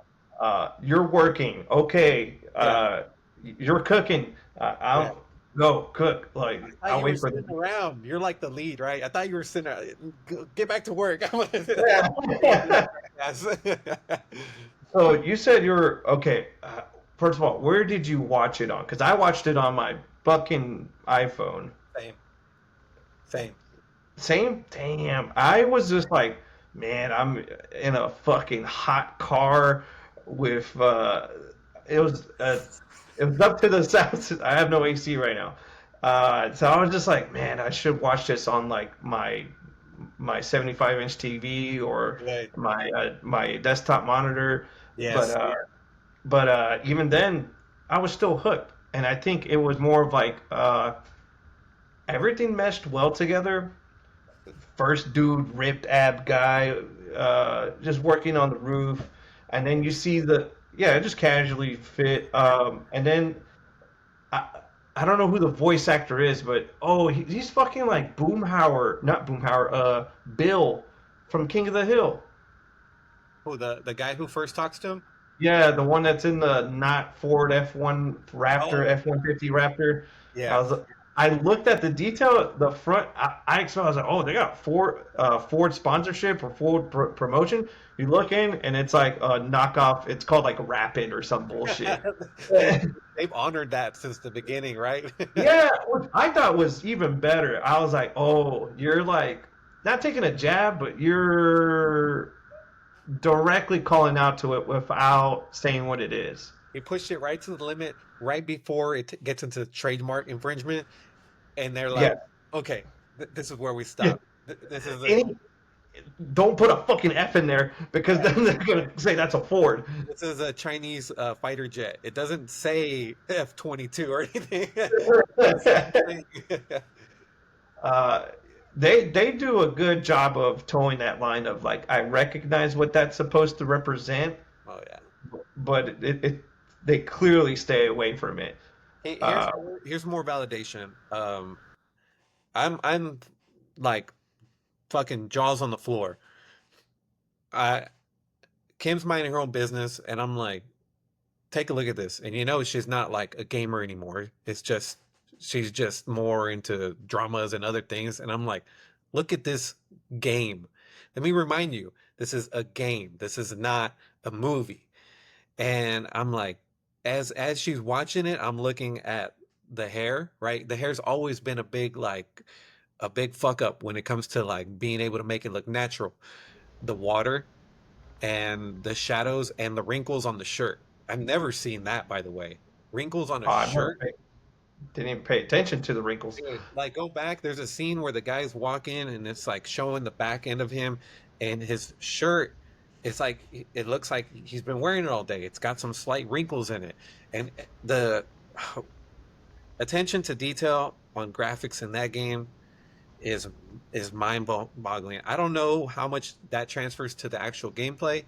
Speaker 2: You're working. Okay.
Speaker 1: Yeah,
Speaker 2: You're cooking.
Speaker 1: yeah.
Speaker 2: I'll go cook. Like
Speaker 1: I thought
Speaker 2: I'll
Speaker 1: you were
Speaker 2: wait for
Speaker 1: sitting
Speaker 2: the.
Speaker 1: around. You're like the lead, right? I thought you were sitting. Get back to work.
Speaker 2: Yeah.
Speaker 1: Yes.
Speaker 2: So you said you're okay. First of all, where did you watch it on? Because I watched it on my fucking iPhone.
Speaker 1: Same, same.
Speaker 2: Same? Damn. I was just like, man, I'm in a fucking hot car with it was uh it was up to the south. I have no AC right now. So I was just like, man, I should watch this on like my 75-inch TV or
Speaker 1: Right.
Speaker 2: my desktop monitor. But
Speaker 1: Yes.
Speaker 2: even then, I was still hooked. And I think it was more of like everything meshed well together. First dude, ripped ab guy, just working on the roof, and then you see the yeah, just casually fit. And then I, I don't know who the voice actor is, but oh, he's fucking like Boomhauer, not Boomhauer, Bill from King of the Hill.
Speaker 1: Who the guy who first talks to him?
Speaker 2: Yeah, the one that's in the not Ford F1 Raptor,
Speaker 1: Oh,
Speaker 2: F-150 Raptor. I
Speaker 1: yeah.
Speaker 2: was, I looked at the detail, the front. I expect I was like, oh, they got Ford sponsorship or Ford promotion. You look in, and it's like a knockoff. It's called like Rapid or some bullshit.
Speaker 1: They they've honored that since the beginning, right?
Speaker 2: Yeah, which I thought was even better. I was like, oh, you're like, not taking a jab, but you're directly calling out to it without saying what it is.
Speaker 1: He pushed it right to the limit right before it gets into trademark infringement, and they're
Speaker 2: Yeah.
Speaker 1: like, "Okay, this is where we
Speaker 2: Yeah.
Speaker 1: stop. This is a
Speaker 2: Any, don't put a fucking F in there because then they're gonna say that's a Ford.
Speaker 1: this is a Chinese fighter jet. It doesn't say F-22 or anything. It's the same thing."
Speaker 2: uh, they do a good job of towing that line of like I recognize what that's supposed to represent,
Speaker 1: Oh yeah.
Speaker 2: but they clearly stay away from it.
Speaker 1: Hey,
Speaker 2: Uh,
Speaker 1: here's more validation. I'm like fucking jaws on the floor. I Kim's minding her own business, and I'm like, take a look at this. And you know, she's not like a gamer anymore. It's just she's just more into dramas and other things. And I'm like, look at this game. Let me remind you, this is a game. This is not a movie. And I'm like, as she's watching it, I'm looking at the hair, right? The hair's always been a big fuck up when it comes to like being able to make it look natural. The water and the shadows and the wrinkles on the shirt. I've never seen that, by the way. Wrinkles on a
Speaker 2: I never
Speaker 1: shirt.
Speaker 2: didn't even pay attention to the wrinkles.
Speaker 1: Dude, like go back. There's a scene where the guy's walking and it's like showing the back end of him and his shirt. It's like it looks like he's been wearing it all day. It's got some slight wrinkles in it, and the attention to detail on graphics in that game is is mind-boggling. I don't know how much that transfers to the actual gameplay,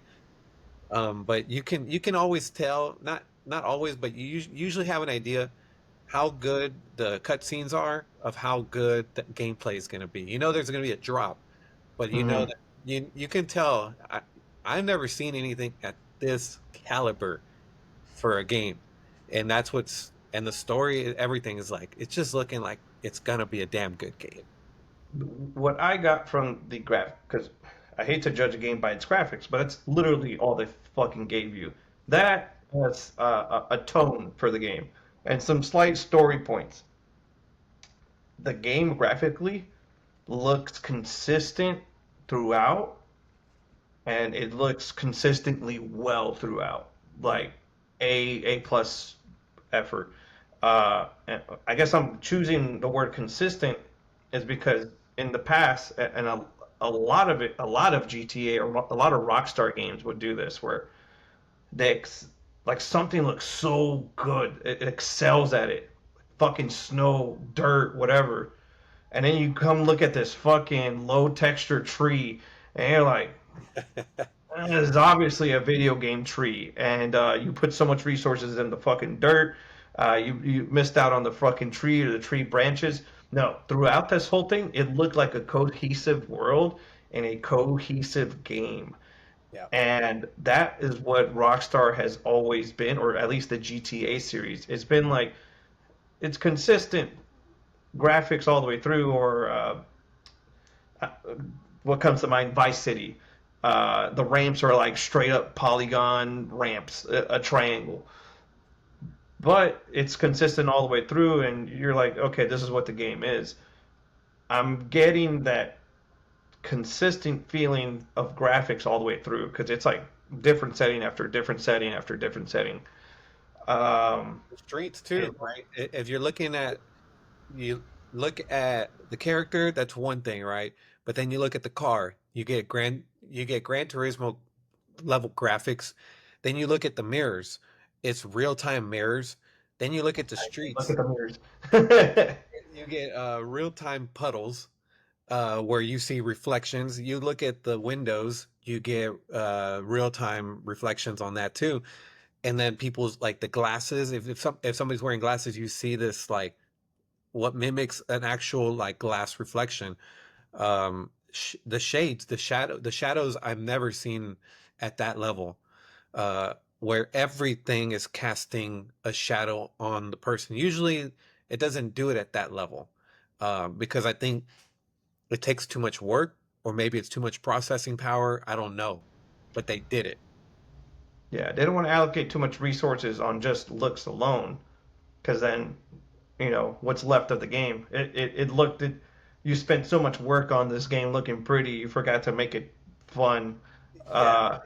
Speaker 1: but you can always tell, not always, but you usually have an idea how good the cutscenes are of how good the gameplay is going to be. You know, there's going to be a drop, but you know
Speaker 2: Hmm.
Speaker 1: that you can tell. I've never seen anything at this caliber for a game, and that's what's and the story, everything is like it's just looking like it's gonna be a damn good game.
Speaker 2: What I got from the graph, because I hate to judge a game by its graphics, but that's literally all they fucking gave you. That has a tone for the game and some slight story points. The game graphically looks consistent throughout, and it looks consistently well throughout. Like A plus effort. And I guess I'm choosing the word consistent is because in the past, and a lot of it, a lot of GTA or a lot of Rockstar games would do this, where they like something looks so good, it excels at it, fucking snow, dirt, whatever, and then you come look at this fucking low texture tree, and you're like, this is obviously a video game tree, and you put so much resources in the fucking dirt. You missed out on the fucking tree or the tree branches. No, throughout this whole thing, it looked like a cohesive world and a cohesive game.
Speaker 1: Yeah.
Speaker 2: And that is what Rockstar has always been, or at least the GTA series. It's been like it's consistent graphics all the way through, or uh, what comes to mind, Vice City. The ramps are like straight up polygon ramps, a triangle. But it's consistent all the way through, and you're like, okay, this is what the game is. I'm getting that consistent feeling of graphics all the way through because it's like different setting after different setting after different setting. Um,
Speaker 1: The streets too,
Speaker 2: and
Speaker 1: right? If you're looking at you look at the character, that's one thing, right? But then you look at the car, you get Gran Turismo level graphics. Then you look at the mirrors, it's real time mirrors. Then you look at the
Speaker 2: look
Speaker 1: streets,
Speaker 2: at the mirrors.
Speaker 1: you get real time puddles where you see reflections. You look at the windows, you get real time reflections on that too. And then people's like the glasses. If somebody's wearing glasses, you see this like what mimics an actual like glass reflection. The shades, the shadows I've never seen at that level, where everything is casting a shadow on the person. Usually, it doesn't do it at that level, because I think it takes too much work, or maybe it's too much processing power. I don't know, but they did it.
Speaker 2: Yeah, they don't want to allocate too much resources on just looks alone, because then, what's left of the game. It looked you spent so much work on this game looking pretty, you forgot to make it fun.
Speaker 1: Yeah.
Speaker 2: Uh,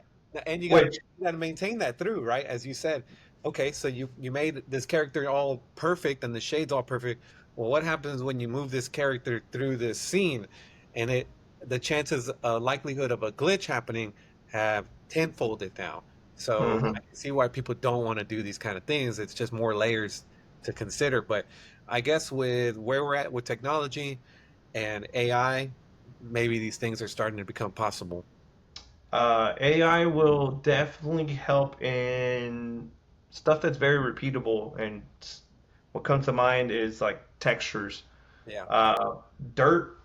Speaker 1: And
Speaker 2: which
Speaker 1: you gotta maintain that through, right? As you said, okay, so you made this character all perfect and the shades all perfect. Well, what happens when you move this character through this scene, and the chances, likelihood of a glitch happening have tenfolded now. So I
Speaker 2: Mhm.
Speaker 1: can see why people don't want to do these kind of things. It's just more layers to consider. But I guess with where we're at with technology and AI, maybe these things are starting to become possible.
Speaker 2: AI will definitely help in stuff that's very repeatable, and what comes to mind is like textures.
Speaker 1: Yeah.
Speaker 2: Uh, dirt,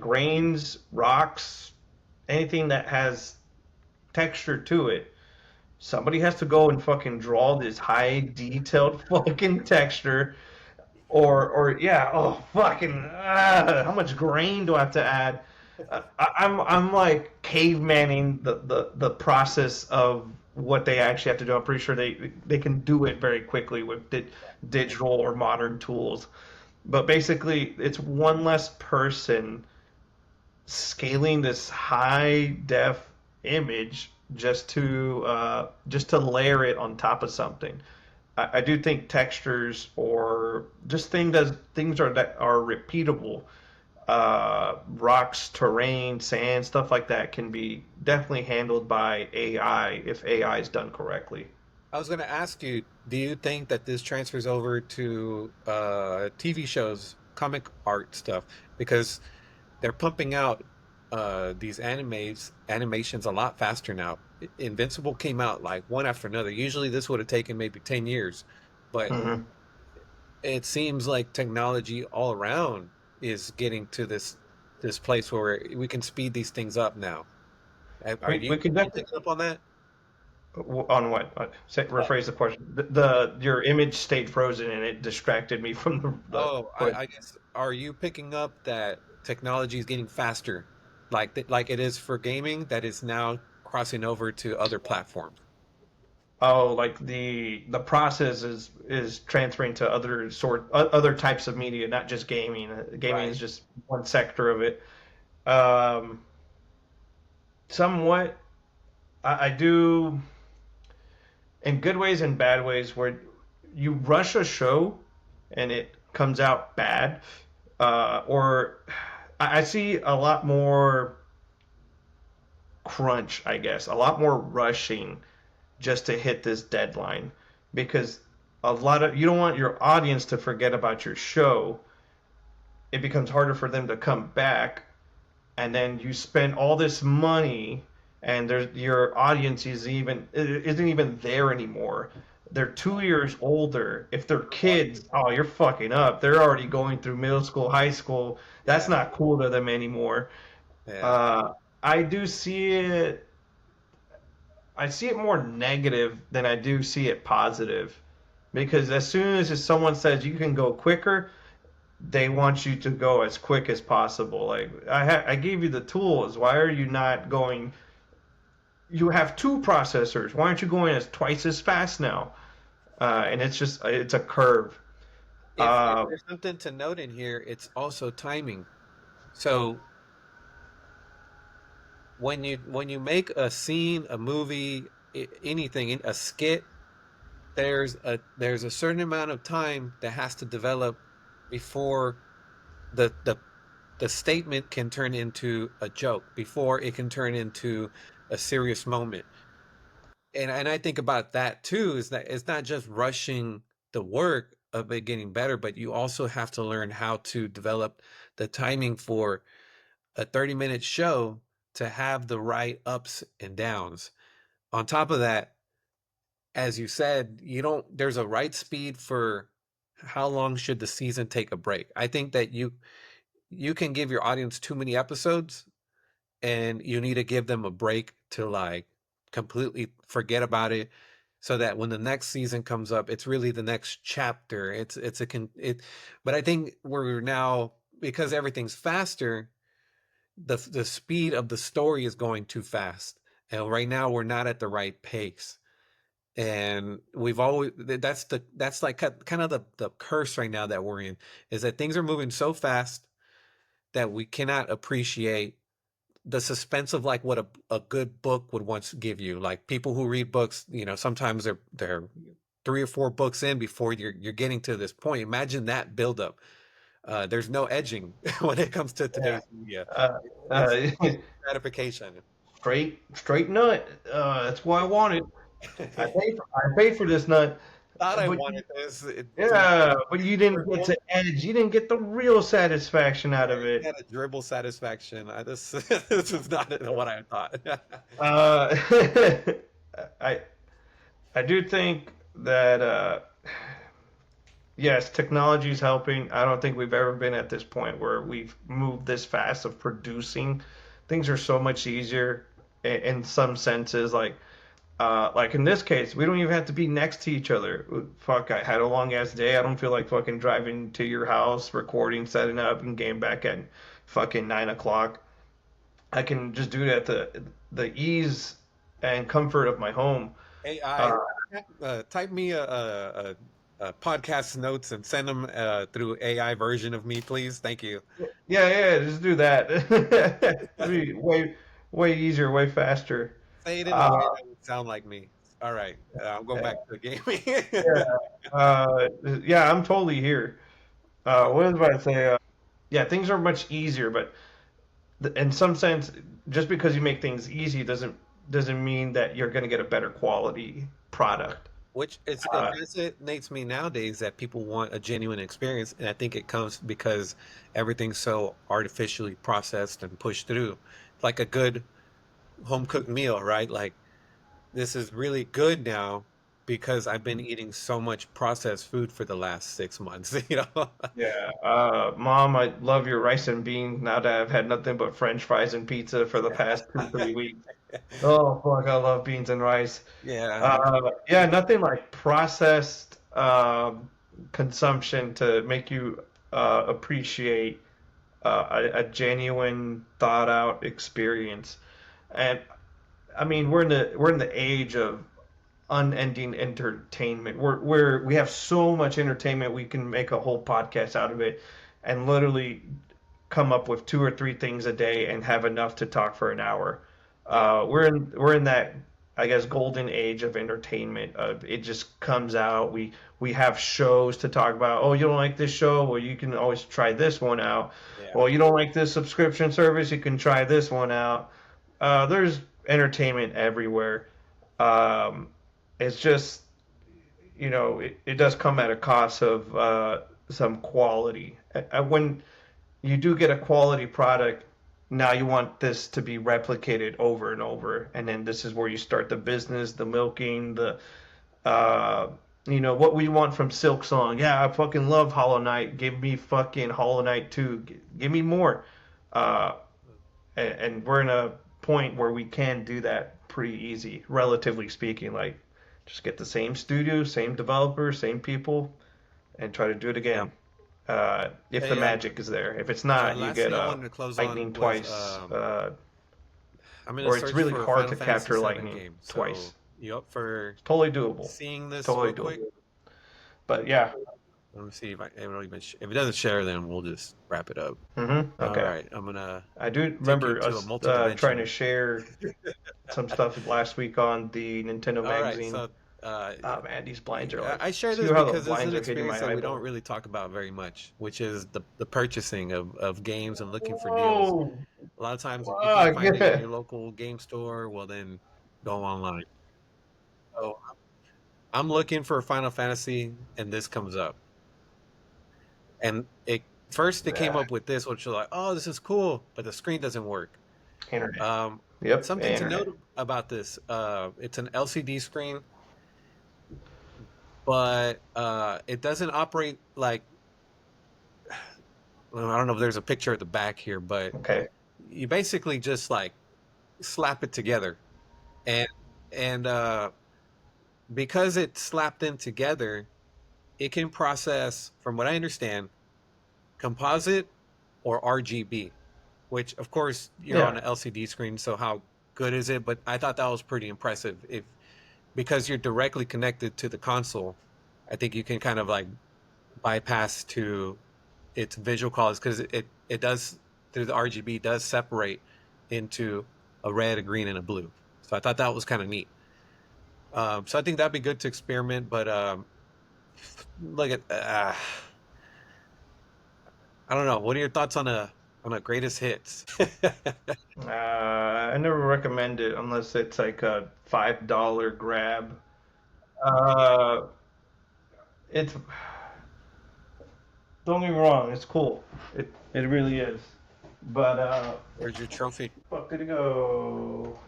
Speaker 2: grains, rocks, anything that has texture to it. Somebody has to go and fucking draw this high detailed fucking texture, or yeah, oh fucking, how much grain do I have to add? I'm like cavemaning the process of what they actually have to do. I'm pretty sure they can do it very quickly with digital or modern tools. But basically, it's one less person scaling this high def image just to layer it on top of something. I do think textures or just things are that are repeatable. Rocks, terrain, sand, stuff like that can be definitely handled by AI if AI is done correctly.
Speaker 1: I was going to ask you, do you think that this transfers over to TV shows, comic art stuff? Because they're pumping out these animations a lot faster now. Invincible came out like one after another. Usually this would have taken maybe 10 years, but
Speaker 2: Hmm.
Speaker 1: it seems like technology all around is getting to this place where we can speed these things up now. Are
Speaker 2: We could
Speaker 1: you
Speaker 2: definitely
Speaker 1: picking up on that?
Speaker 2: on what? Rephrase the question. The your image stayed frozen and it distracted me from the
Speaker 1: Oh,
Speaker 2: question.
Speaker 1: I guess, are you picking up that technology is getting faster, like it is for gaming, that is now crossing over to other platforms?
Speaker 2: Oh, like the process is transferring to other types of media, not just gaming. Gaming
Speaker 1: Right.
Speaker 2: is just one sector of it. Um, somewhat, I do in good ways and bad ways where you rush a show and it comes out bad, or I see a lot more crunch, I guess, a lot more rushing just to hit this deadline because a lot of you don't want your audience to forget about your show. It becomes harder for them to come back, and then you spend all this money, and your audience isn't even there anymore. They're 2 years older. If they're kids, oh, you're fucking up. They're already going through middle school, high school. That's
Speaker 1: Yeah.
Speaker 2: not cool to them anymore.
Speaker 1: Yeah.
Speaker 2: Uh, I do see it I see it more negative than I do see it positive. Because as soon as someone says you can go quicker, they want you to go as quick as possible. Like I gave you the tools. Why are you not going? You have two processors. Why aren't you going as twice as fast now? And it's a curve.
Speaker 1: If
Speaker 2: Uh,
Speaker 1: there's something to note in here, it's also timing. So when you make a scene, a movie, anything, a skit, there's a certain amount of time that has to develop before the the the statement can turn into a joke, before it can turn into a serious moment. And I think about that too, is that it's not just rushing the work of it getting better, but you also have to learn how to develop the timing for a 30-minute show to have the right ups and downs. On top of that, as you said, you don't there's a right speed for how long should the season take a break. I think that you can give your audience too many episodes, and you need to give them a break to like completely forget about it, so that when the next season comes up, it's really the next chapter. It's a con it But I think we're now, because everything's faster, the speed of the story is going too fast. And right now we're not at the right pace. And we've always that's like kind of the curse right now that we're in, is that things are moving so fast that we cannot appreciate the suspense of like what a good book would once give you. Like people who read books, sometimes they're 3 or 4 books in before you're getting to this point. Imagine that buildup. There's no edging when it comes to
Speaker 2: Yeah.
Speaker 1: today's media.
Speaker 2: Uh,
Speaker 1: It's
Speaker 2: uh,
Speaker 1: gratification.
Speaker 2: straight nut. That's what I wanted. I paid for this nut,
Speaker 1: Thought I
Speaker 2: but
Speaker 1: wanted this.
Speaker 2: yeah, but you didn't get
Speaker 1: And
Speaker 2: to edge. You didn't get the real satisfaction out of it.
Speaker 1: had a dribble satisfaction. This this is not what I thought.
Speaker 2: Uh, I I do think that yes, technology is helping. I don't think we've ever been at this point where we've moved this fast of producing. Things are so much easier in some senses. Like in this case, we don't even have to be next to each other. Fuck, I had a long ass day. I don't feel like fucking driving to your house, recording, setting up, and getting back at fucking 9 o'clock. I can just do it at the ease and comfort of my home.
Speaker 1: AI,
Speaker 2: Uh,
Speaker 1: type me a podcast notes and send them through AI version of me, please. Thank you.
Speaker 2: yeah, yeah, just do that. It'd be way easier, way faster.
Speaker 1: Say it in a
Speaker 2: Uh,
Speaker 1: way that would sound like me. All right, I'm going back to the
Speaker 2: yeah,
Speaker 1: gaming.
Speaker 2: yeah, I'm totally here. What was I about to say? Yeah, things are much easier, but in some sense, just because you make things easy doesn't mean that you're going to get a better quality product.
Speaker 1: Which it
Speaker 2: Uh,
Speaker 1: fascinates me nowadays that people want a genuine experience, and I think it comes because everything's so artificially processed and pushed through. Like a good home cooked meal, right? Like this is really good now because I've been eating so much processed food for the last 6 months,
Speaker 2: yeah, Mom, I love your rice and beans. Now that I've had nothing but French fries and pizza for the past 2 3 weeks. Oh fuck, I love beans and rice.
Speaker 1: Yeah,
Speaker 2: Yeah, nothing like processed consumption to make you appreciate a genuine, thought out experience. And I mean, we're in the age of unending entertainment. We have so much entertainment we can make a whole podcast out of it, and literally come up with 2 or 3 things a day and have enough to talk for an hour.
Speaker 1: yeah.
Speaker 2: We're in that, I guess, golden age of entertainment. It just comes out. We have shows to talk about. Oh, you don't like this show? Well, you can always try this one out.
Speaker 1: Yeah.
Speaker 2: Well, you don't like this subscription service? You can try this one out. There's entertainment everywhere. Um, it's just, it does come at a cost of some quality. When you do get a quality product, now you want this to be replicated over and over, and then this is where you start the business, the milking, uh, what we want from Silk Song. Yeah, I fucking love Hollow Knight. Give me fucking Hollow Knight 2. Give me more. Uh, and we're in a point where we can do that pretty easy, relatively speaking. Like, just get the same studio, same developer, same people, and try to do it
Speaker 1: Yeah.
Speaker 2: again. If the
Speaker 1: Hey,
Speaker 2: magic is there. If it's not, you
Speaker 1: last
Speaker 2: get
Speaker 1: thing I wanted to close
Speaker 2: lightning
Speaker 1: on was
Speaker 2: twice,
Speaker 1: I'm in a
Speaker 2: or it's
Speaker 1: search
Speaker 2: really
Speaker 1: for a
Speaker 2: hard
Speaker 1: Final
Speaker 2: to
Speaker 1: Fantasy
Speaker 2: capture
Speaker 1: VII
Speaker 2: lightning
Speaker 1: game. So
Speaker 2: twice.
Speaker 1: you up for
Speaker 2: It's totally doable.
Speaker 1: seeing this
Speaker 2: Totally
Speaker 1: real quick?
Speaker 2: doable. But yeah.
Speaker 1: Let me see if if it doesn't share, then we'll just wrap it up. All
Speaker 2: Okay.
Speaker 1: right, I'm gonna
Speaker 2: I do
Speaker 1: take you
Speaker 2: remember
Speaker 1: to a
Speaker 2: us trying to
Speaker 1: multi-dimensional.
Speaker 2: share some stuff last week on the Nintendo
Speaker 1: All right,
Speaker 2: magazine.
Speaker 1: so uh,
Speaker 2: Oh man, these blinds are like.
Speaker 1: I share
Speaker 2: See
Speaker 1: this
Speaker 2: how the
Speaker 1: because it's
Speaker 2: blinds
Speaker 1: an
Speaker 2: are hitting
Speaker 1: experience
Speaker 2: my
Speaker 1: that we don't
Speaker 2: eyeball?
Speaker 1: really talk about very much, which is the purchasing of games and looking for deals.
Speaker 2: Whoa!
Speaker 1: A lot of times, if you can't
Speaker 2: Fuck!
Speaker 1: find it in your local game store, well, then go online. So I'm looking for Final Fantasy, and this comes up. And it first it came
Speaker 2: Yeah,
Speaker 1: up with this, which was like, oh, this is cool, but the screen doesn't work.
Speaker 2: internet.
Speaker 1: Um,
Speaker 2: Yep,
Speaker 1: something to
Speaker 2: internet.
Speaker 1: note about this, it's an LCD screen, but it doesn't operate like, well, I don't know if there's a picture at the back here, but
Speaker 2: Okay.
Speaker 1: you basically just like slap it together, and and because it's slapped in together, it can process, from what I understand, composite or RGB, which of course you're on
Speaker 2: Yeah.
Speaker 1: an LCD screen, so how good is it? But I thought that was pretty impressive. because you're directly connected to the console, I think you can kind of like bypass to its visual colors because it does through the RGB does separate into a red, a green, and a blue. So I thought that was kind of neat. So I think that'd be good to experiment. But look at I don't know. What are your thoughts on a greatest hits?
Speaker 2: I never recommend it unless it's like a $5 grab. Uh, it's don't get me wrong, it's cool. It really is. But
Speaker 1: Where's your trophy?
Speaker 2: fuck did it go?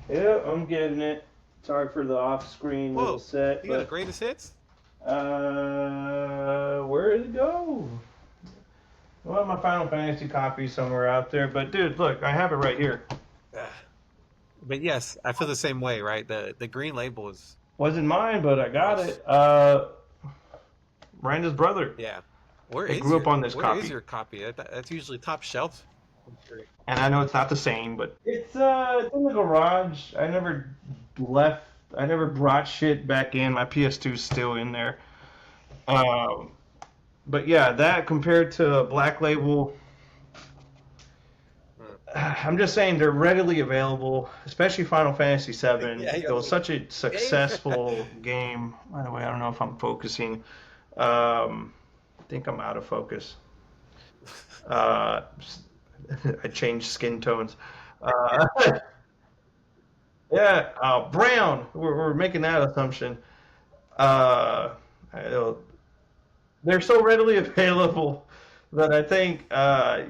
Speaker 2: Yeah, I'm getting it. Sorry for the off-screen little
Speaker 1: Whoa,
Speaker 2: set,
Speaker 1: you got a
Speaker 2: but
Speaker 1: greatest hits?
Speaker 2: where did it go? Well, my Final Fantasy copy somewhere out there. But dude, look, I have it right here.
Speaker 1: But yes, I feel the same way. Right, the green label is
Speaker 2: Wasn't mine, but I got
Speaker 1: gross.
Speaker 2: it. Miranda's brother.
Speaker 1: Yeah.
Speaker 2: I grew up on this
Speaker 1: Where is
Speaker 2: copy,
Speaker 1: your copy? That's usually top shelf. I'm sure.
Speaker 2: and I know it's not the same, but it's in the garage. I never left. I never brought shit back in. My PS2 is still in there. Um, but yeah, that compared to Black Label,
Speaker 1: Hmm.
Speaker 2: I'm just saying they're readily available, especially Final Fantasy VII.
Speaker 1: Yeah, you
Speaker 2: It
Speaker 1: got
Speaker 2: was such a
Speaker 1: the game.
Speaker 2: successful game. By the way, I don't know if I'm focusing. I think I'm out of focus. Uh, I changed skin tones. Uh, yeah, brown. We're making that assumption. Uh, I- they're so readily available that I think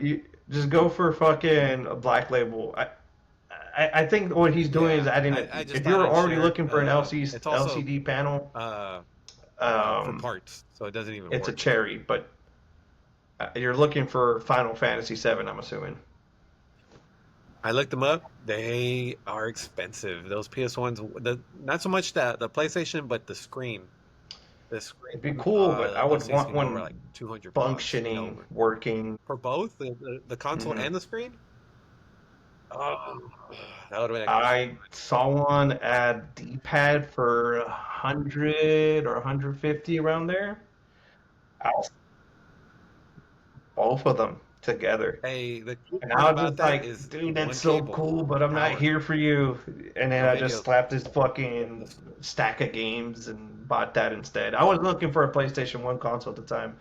Speaker 2: you just go for fucking a Black Label. I think what he's doing is
Speaker 1: Yeah,
Speaker 2: adding
Speaker 1: I
Speaker 2: it.
Speaker 1: just
Speaker 2: If
Speaker 1: thought
Speaker 2: you're
Speaker 1: I'd
Speaker 2: already
Speaker 1: share it.
Speaker 2: looking for an
Speaker 1: It's also
Speaker 2: LCD panel,
Speaker 1: uh, for
Speaker 2: um,
Speaker 1: parts, so it doesn't even
Speaker 2: it's a
Speaker 1: work.
Speaker 2: cherry. But you're looking for Final Fantasy VII, I'm assuming.
Speaker 1: I looked them up. They are expensive. Those PS1s, not so much the PlayStation, but the screen. The screen
Speaker 2: It'd be
Speaker 1: on
Speaker 2: cool, but I would
Speaker 1: those things
Speaker 2: want
Speaker 1: can go over like
Speaker 2: one
Speaker 1: $200,
Speaker 2: functioning, working.
Speaker 1: for both the console
Speaker 2: Mhm.
Speaker 1: and the screen. Oh, that would have been extra
Speaker 2: I saw one at D-pad for 100 or 150 around there. I'll both of them together.
Speaker 1: Hey, the cool
Speaker 2: And
Speaker 1: part
Speaker 2: I was
Speaker 1: about
Speaker 2: just
Speaker 1: that
Speaker 2: like,
Speaker 1: is
Speaker 2: dude, that's
Speaker 1: one
Speaker 2: so
Speaker 1: cable,
Speaker 2: cool, but I'm not
Speaker 1: power,
Speaker 2: here for you. And then
Speaker 1: no
Speaker 2: I just
Speaker 1: video.
Speaker 2: slapped this fucking stack of games and bought that instead. I was looking for a PlayStation 1 console at the time.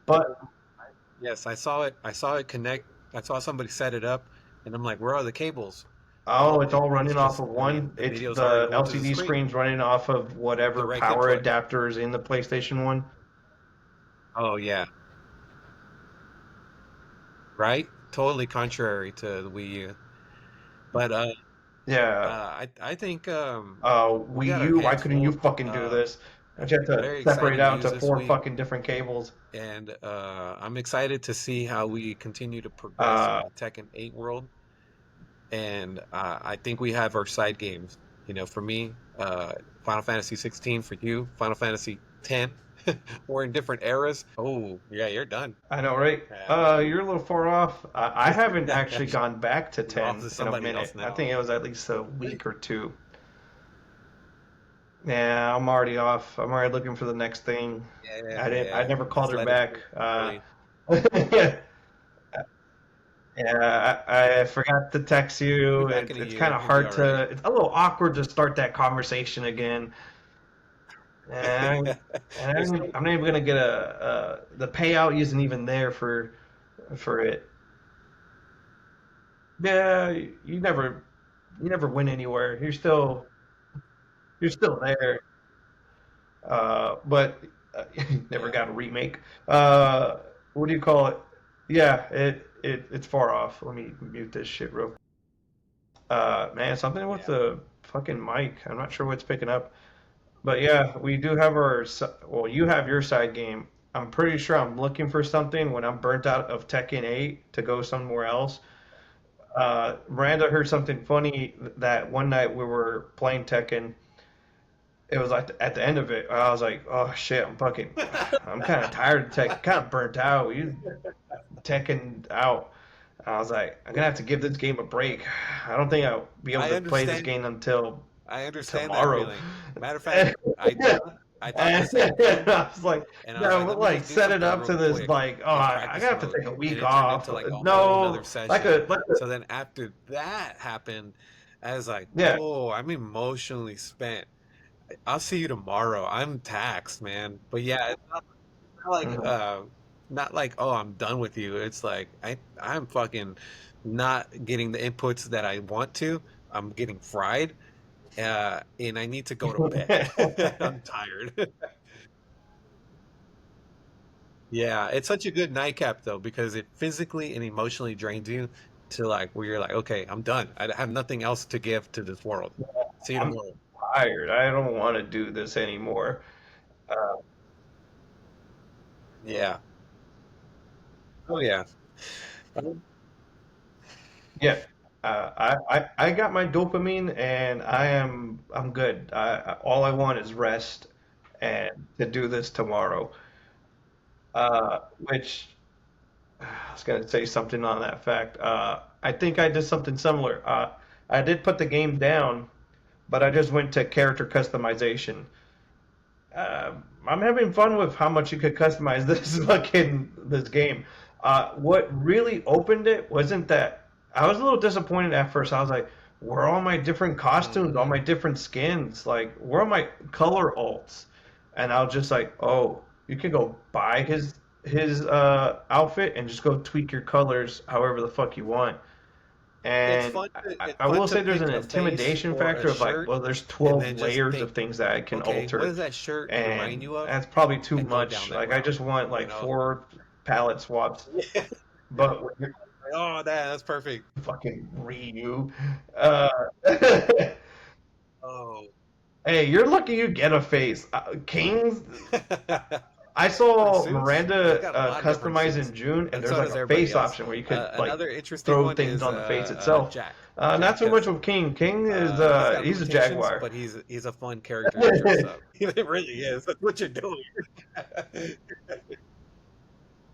Speaker 2: But,
Speaker 1: Yes, I saw it. I saw it connect. I saw somebody set it up, and I'm like, "Where are the cables?"
Speaker 2: oh, it's all
Speaker 1: It's
Speaker 2: running off
Speaker 1: just,
Speaker 2: of
Speaker 1: I mean,
Speaker 2: one.
Speaker 1: the
Speaker 2: It's
Speaker 1: video's already
Speaker 2: the
Speaker 1: going to the
Speaker 2: LCD
Speaker 1: screen.
Speaker 2: screen's running off of whatever
Speaker 1: Direct
Speaker 2: power
Speaker 1: input.
Speaker 2: adapters in the PlayStation 1.
Speaker 1: Oh yeah, right. Totally contrary to the Wii U. But
Speaker 2: Yeah.
Speaker 1: I think we
Speaker 2: Wii
Speaker 1: got our
Speaker 2: U, why
Speaker 1: hands
Speaker 2: couldn't you
Speaker 1: full.
Speaker 2: fucking do this? Don't you have to
Speaker 1: Very
Speaker 2: separate
Speaker 1: excited
Speaker 2: out
Speaker 1: news
Speaker 2: into
Speaker 1: this
Speaker 2: four
Speaker 1: week,
Speaker 2: fucking different cables?
Speaker 1: and I'm excited to see how we continue to progress
Speaker 2: Uh,
Speaker 1: with the Tekken 8 world. And I think we have our side games. For me, Final Fantasy 16. For you, Final Fantasy 10. We're in different eras. Oh, yeah, you're done.
Speaker 2: I know, right?
Speaker 1: Yeah, man.
Speaker 2: You're a little far off. I haven't actually gone back to
Speaker 1: You're off
Speaker 2: 10
Speaker 1: to
Speaker 2: in a
Speaker 1: somebody else
Speaker 2: minute. I
Speaker 1: now.
Speaker 2: think it was at least a week or two. Yeah, I'm already off. I'm already looking for the next thing.
Speaker 1: Yeah,
Speaker 2: I
Speaker 1: yeah.
Speaker 2: never called
Speaker 1: Just
Speaker 2: her
Speaker 1: let it
Speaker 2: back.
Speaker 1: go early.
Speaker 2: Yeah, I forgot to text
Speaker 1: You'll be
Speaker 2: you.
Speaker 1: back in a
Speaker 2: It's
Speaker 1: year.
Speaker 2: kind of
Speaker 1: You'll be
Speaker 2: hard
Speaker 1: all right.
Speaker 2: to, it's a little awkward to start that conversation again. And,
Speaker 1: You're
Speaker 2: and
Speaker 1: still.
Speaker 2: I'm not even gonna get the payout isn't even there for it. Yeah, you never win anywhere. You're still there. But never
Speaker 1: Yeah,
Speaker 2: got a remake. Uh, what do you call it? Yeah, it's far off. Let me mute this shit real. Man, something with
Speaker 1: yeah.
Speaker 2: the fucking mic. I'm not sure what's picking up. But yeah, we do have well, you have your side game. I'm pretty sure I'm looking for something when I'm burnt out of Tekken 8 to go somewhere else. Miranda heard something funny that one night we were playing Tekken. It was like at the end of it, I was like, "Oh shit, I'm kind of tired of Tekken, kind of burnt out. You Tekken out." I was like, "I'm gonna have to give this game a break. I don't think I'll be able
Speaker 1: I
Speaker 2: to play this
Speaker 1: understand.
Speaker 2: game until
Speaker 1: I understand that
Speaker 2: tomorrow.
Speaker 1: feeling. Matter of fact,
Speaker 2: And,
Speaker 1: I thought the same
Speaker 2: and
Speaker 1: thing,
Speaker 2: I was like,
Speaker 1: and I was
Speaker 2: yeah,
Speaker 1: like,
Speaker 2: we'll
Speaker 1: let me
Speaker 2: like
Speaker 1: just do
Speaker 2: set it
Speaker 1: something
Speaker 2: up
Speaker 1: real
Speaker 2: to this
Speaker 1: quick
Speaker 2: like, oh,
Speaker 1: in
Speaker 2: I
Speaker 1: practice
Speaker 2: gotta have to
Speaker 1: mode,
Speaker 2: take a
Speaker 1: and
Speaker 2: week
Speaker 1: it turned
Speaker 2: off.
Speaker 1: into like a whole nother
Speaker 2: No,
Speaker 1: session.
Speaker 2: like a,
Speaker 1: So then after that happened, I was like,
Speaker 2: yeah.
Speaker 1: oh, I'm emotionally spent. I'll see you tomorrow. I'm taxed, man. But yeah, it's not like
Speaker 2: Mhm.
Speaker 1: not like, oh, I'm done with you. It's like I'm fucking not getting the inputs that I want to. I'm getting fried. And I need to go to bed. I'm tired. Yeah, it's such a good nightcap though, because it physically and emotionally drains you to like where you're like, okay, I'm done. I have nothing else to give to this world. See you
Speaker 2: I'm
Speaker 1: tomorrow.
Speaker 2: tired. I don't want to do this anymore. Uh,
Speaker 1: Yeah. Oh yeah.
Speaker 2: yeah. I got my dopamine and I'm good. All I want is rest and to do this tomorrow. Which I was gonna say something on that fact. I think I did something similar. I did put the game down, but I just went to character customization. I'm having fun with how much you could customize this game. What really opened it wasn't that I was a little disappointed at first. I was like, where are all my different costumes, all
Speaker 1: Hmm.
Speaker 2: my different skins? Like, where are my color alts? And I was just like, oh, you can go buy his outfit and just go tweak your colors however the fuck you want. And
Speaker 1: It's
Speaker 2: I
Speaker 1: fun
Speaker 2: will
Speaker 1: to
Speaker 2: say there's
Speaker 1: pick
Speaker 2: an
Speaker 1: a face
Speaker 2: intimidation
Speaker 1: or a
Speaker 2: factor of like,
Speaker 1: shirt
Speaker 2: well, there's
Speaker 1: and
Speaker 2: 12
Speaker 1: then just
Speaker 2: layers of
Speaker 1: think,
Speaker 2: things that I can
Speaker 1: okay, what
Speaker 2: alter,
Speaker 1: does that shirt remind
Speaker 2: and
Speaker 1: you of?
Speaker 2: that's probably too
Speaker 1: And go down
Speaker 2: much.
Speaker 1: that
Speaker 2: Like, I
Speaker 1: route,
Speaker 2: just want
Speaker 1: you
Speaker 2: like
Speaker 1: know?
Speaker 2: 4 palette swaps. But when you're
Speaker 1: Oh, that's perfect.
Speaker 2: fucking Ryu, uh,
Speaker 1: Oh.
Speaker 2: hey, you're lucky you get a face. Kings, I
Speaker 1: Different
Speaker 2: saw
Speaker 1: suits. He's
Speaker 2: Miranda
Speaker 1: got a lot of different
Speaker 2: customize
Speaker 1: suits,
Speaker 2: in June, and
Speaker 1: and
Speaker 2: there's
Speaker 1: so
Speaker 2: like
Speaker 1: does
Speaker 2: a
Speaker 1: everybody
Speaker 2: face
Speaker 1: else.
Speaker 2: option where you could like
Speaker 1: Another interesting
Speaker 2: throw
Speaker 1: one
Speaker 2: things
Speaker 1: is
Speaker 2: on the face itself.
Speaker 1: Jack.
Speaker 2: Not
Speaker 1: Jack
Speaker 2: so much
Speaker 1: has
Speaker 2: with King. King is
Speaker 1: he's got
Speaker 2: he's a
Speaker 1: limitations,
Speaker 2: jaguar.
Speaker 1: but he's a fun character to dress up. It really is. That's what you're doing.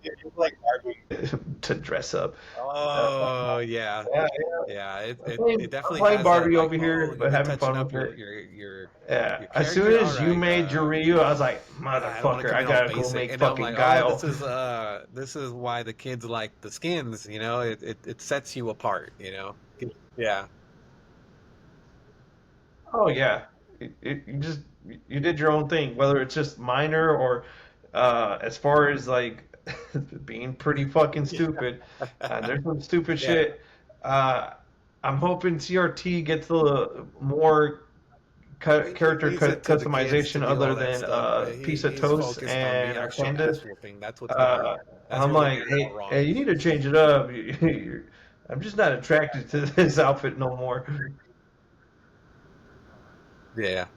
Speaker 1: It's like Barbie.
Speaker 2: To dress up. Uh,
Speaker 1: Oh yeah,
Speaker 2: yeah,
Speaker 1: yeah. It
Speaker 2: I'm
Speaker 1: definitely
Speaker 2: playing
Speaker 1: has that
Speaker 2: Barbie
Speaker 1: like,
Speaker 2: over
Speaker 1: oh,
Speaker 2: here,
Speaker 1: you've
Speaker 2: but
Speaker 1: been
Speaker 2: having
Speaker 1: touching
Speaker 2: fun
Speaker 1: up
Speaker 2: with
Speaker 1: your
Speaker 2: it.
Speaker 1: your
Speaker 2: As soon
Speaker 1: character. All
Speaker 2: as you
Speaker 1: right.
Speaker 2: made your Ryu, I was like,
Speaker 1: I don't want to
Speaker 2: motherfucker,
Speaker 1: come
Speaker 2: I
Speaker 1: in all
Speaker 2: gotta go
Speaker 1: basic.
Speaker 2: make
Speaker 1: And I'm
Speaker 2: fucking
Speaker 1: like, oh,
Speaker 2: Guile.
Speaker 1: this is why the kids like the skins, you know? It sets you apart, you know? Yeah.
Speaker 2: Oh yeah, you just you did your own thing, whether it's just minor or as far as like being pretty fucking stupid. There's some stupid
Speaker 1: Yeah.
Speaker 2: shit. Uh, I'm hoping CRT gets a little more
Speaker 1: He
Speaker 2: character
Speaker 1: leaves it to the kids to
Speaker 2: other
Speaker 1: do all that
Speaker 2: than
Speaker 1: stuff.
Speaker 2: Piece of
Speaker 1: He's
Speaker 2: Toast
Speaker 1: focused on the
Speaker 2: and
Speaker 1: actual
Speaker 2: Pandas.
Speaker 1: ass whooping. That's what's going on.
Speaker 2: And
Speaker 1: That's
Speaker 2: I'm
Speaker 1: really
Speaker 2: like,
Speaker 1: where you're all
Speaker 2: hey,
Speaker 1: wrong.
Speaker 2: you need to change it up. I'm just not attracted to this outfit no more.
Speaker 1: Yeah.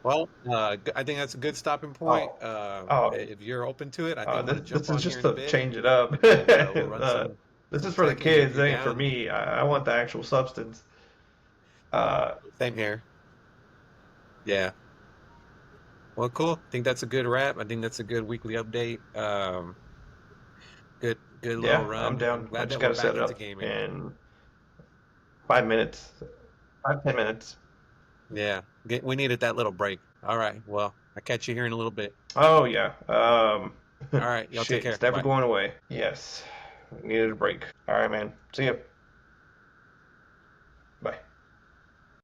Speaker 1: Well, I think that's a good stopping point.
Speaker 2: Oh, oh,
Speaker 1: If you're open to it, I think I'm going to jump
Speaker 2: this is
Speaker 1: on here
Speaker 2: just
Speaker 1: in a
Speaker 2: to
Speaker 1: bit,
Speaker 2: change it up.
Speaker 1: and we'll run
Speaker 2: This is
Speaker 1: some
Speaker 2: for the
Speaker 1: Tekken if
Speaker 2: kids,
Speaker 1: you're
Speaker 2: it ain't for
Speaker 1: down.
Speaker 2: me. I want the actual substance. Uh,
Speaker 1: Same here. Yeah. Well, cool. I think that's a good wrap. I think that's a good weekly update. Good little
Speaker 2: yeah, I'm
Speaker 1: run.
Speaker 2: down.
Speaker 1: I'm
Speaker 2: I
Speaker 1: glad
Speaker 2: just
Speaker 1: that we're
Speaker 2: gotta set
Speaker 1: back
Speaker 2: it
Speaker 1: into
Speaker 2: up
Speaker 1: gaming.
Speaker 2: in 5 minutes, 5, 10 minutes.
Speaker 1: Yeah. We needed that little break. All right. Well, I'll catch you here in a little bit.
Speaker 2: Oh yeah.
Speaker 1: All right. Y'all take
Speaker 2: Shit, it's
Speaker 1: care.
Speaker 2: never
Speaker 1: Bye.
Speaker 2: going away. Yes, needed a break. All right, man. See ya.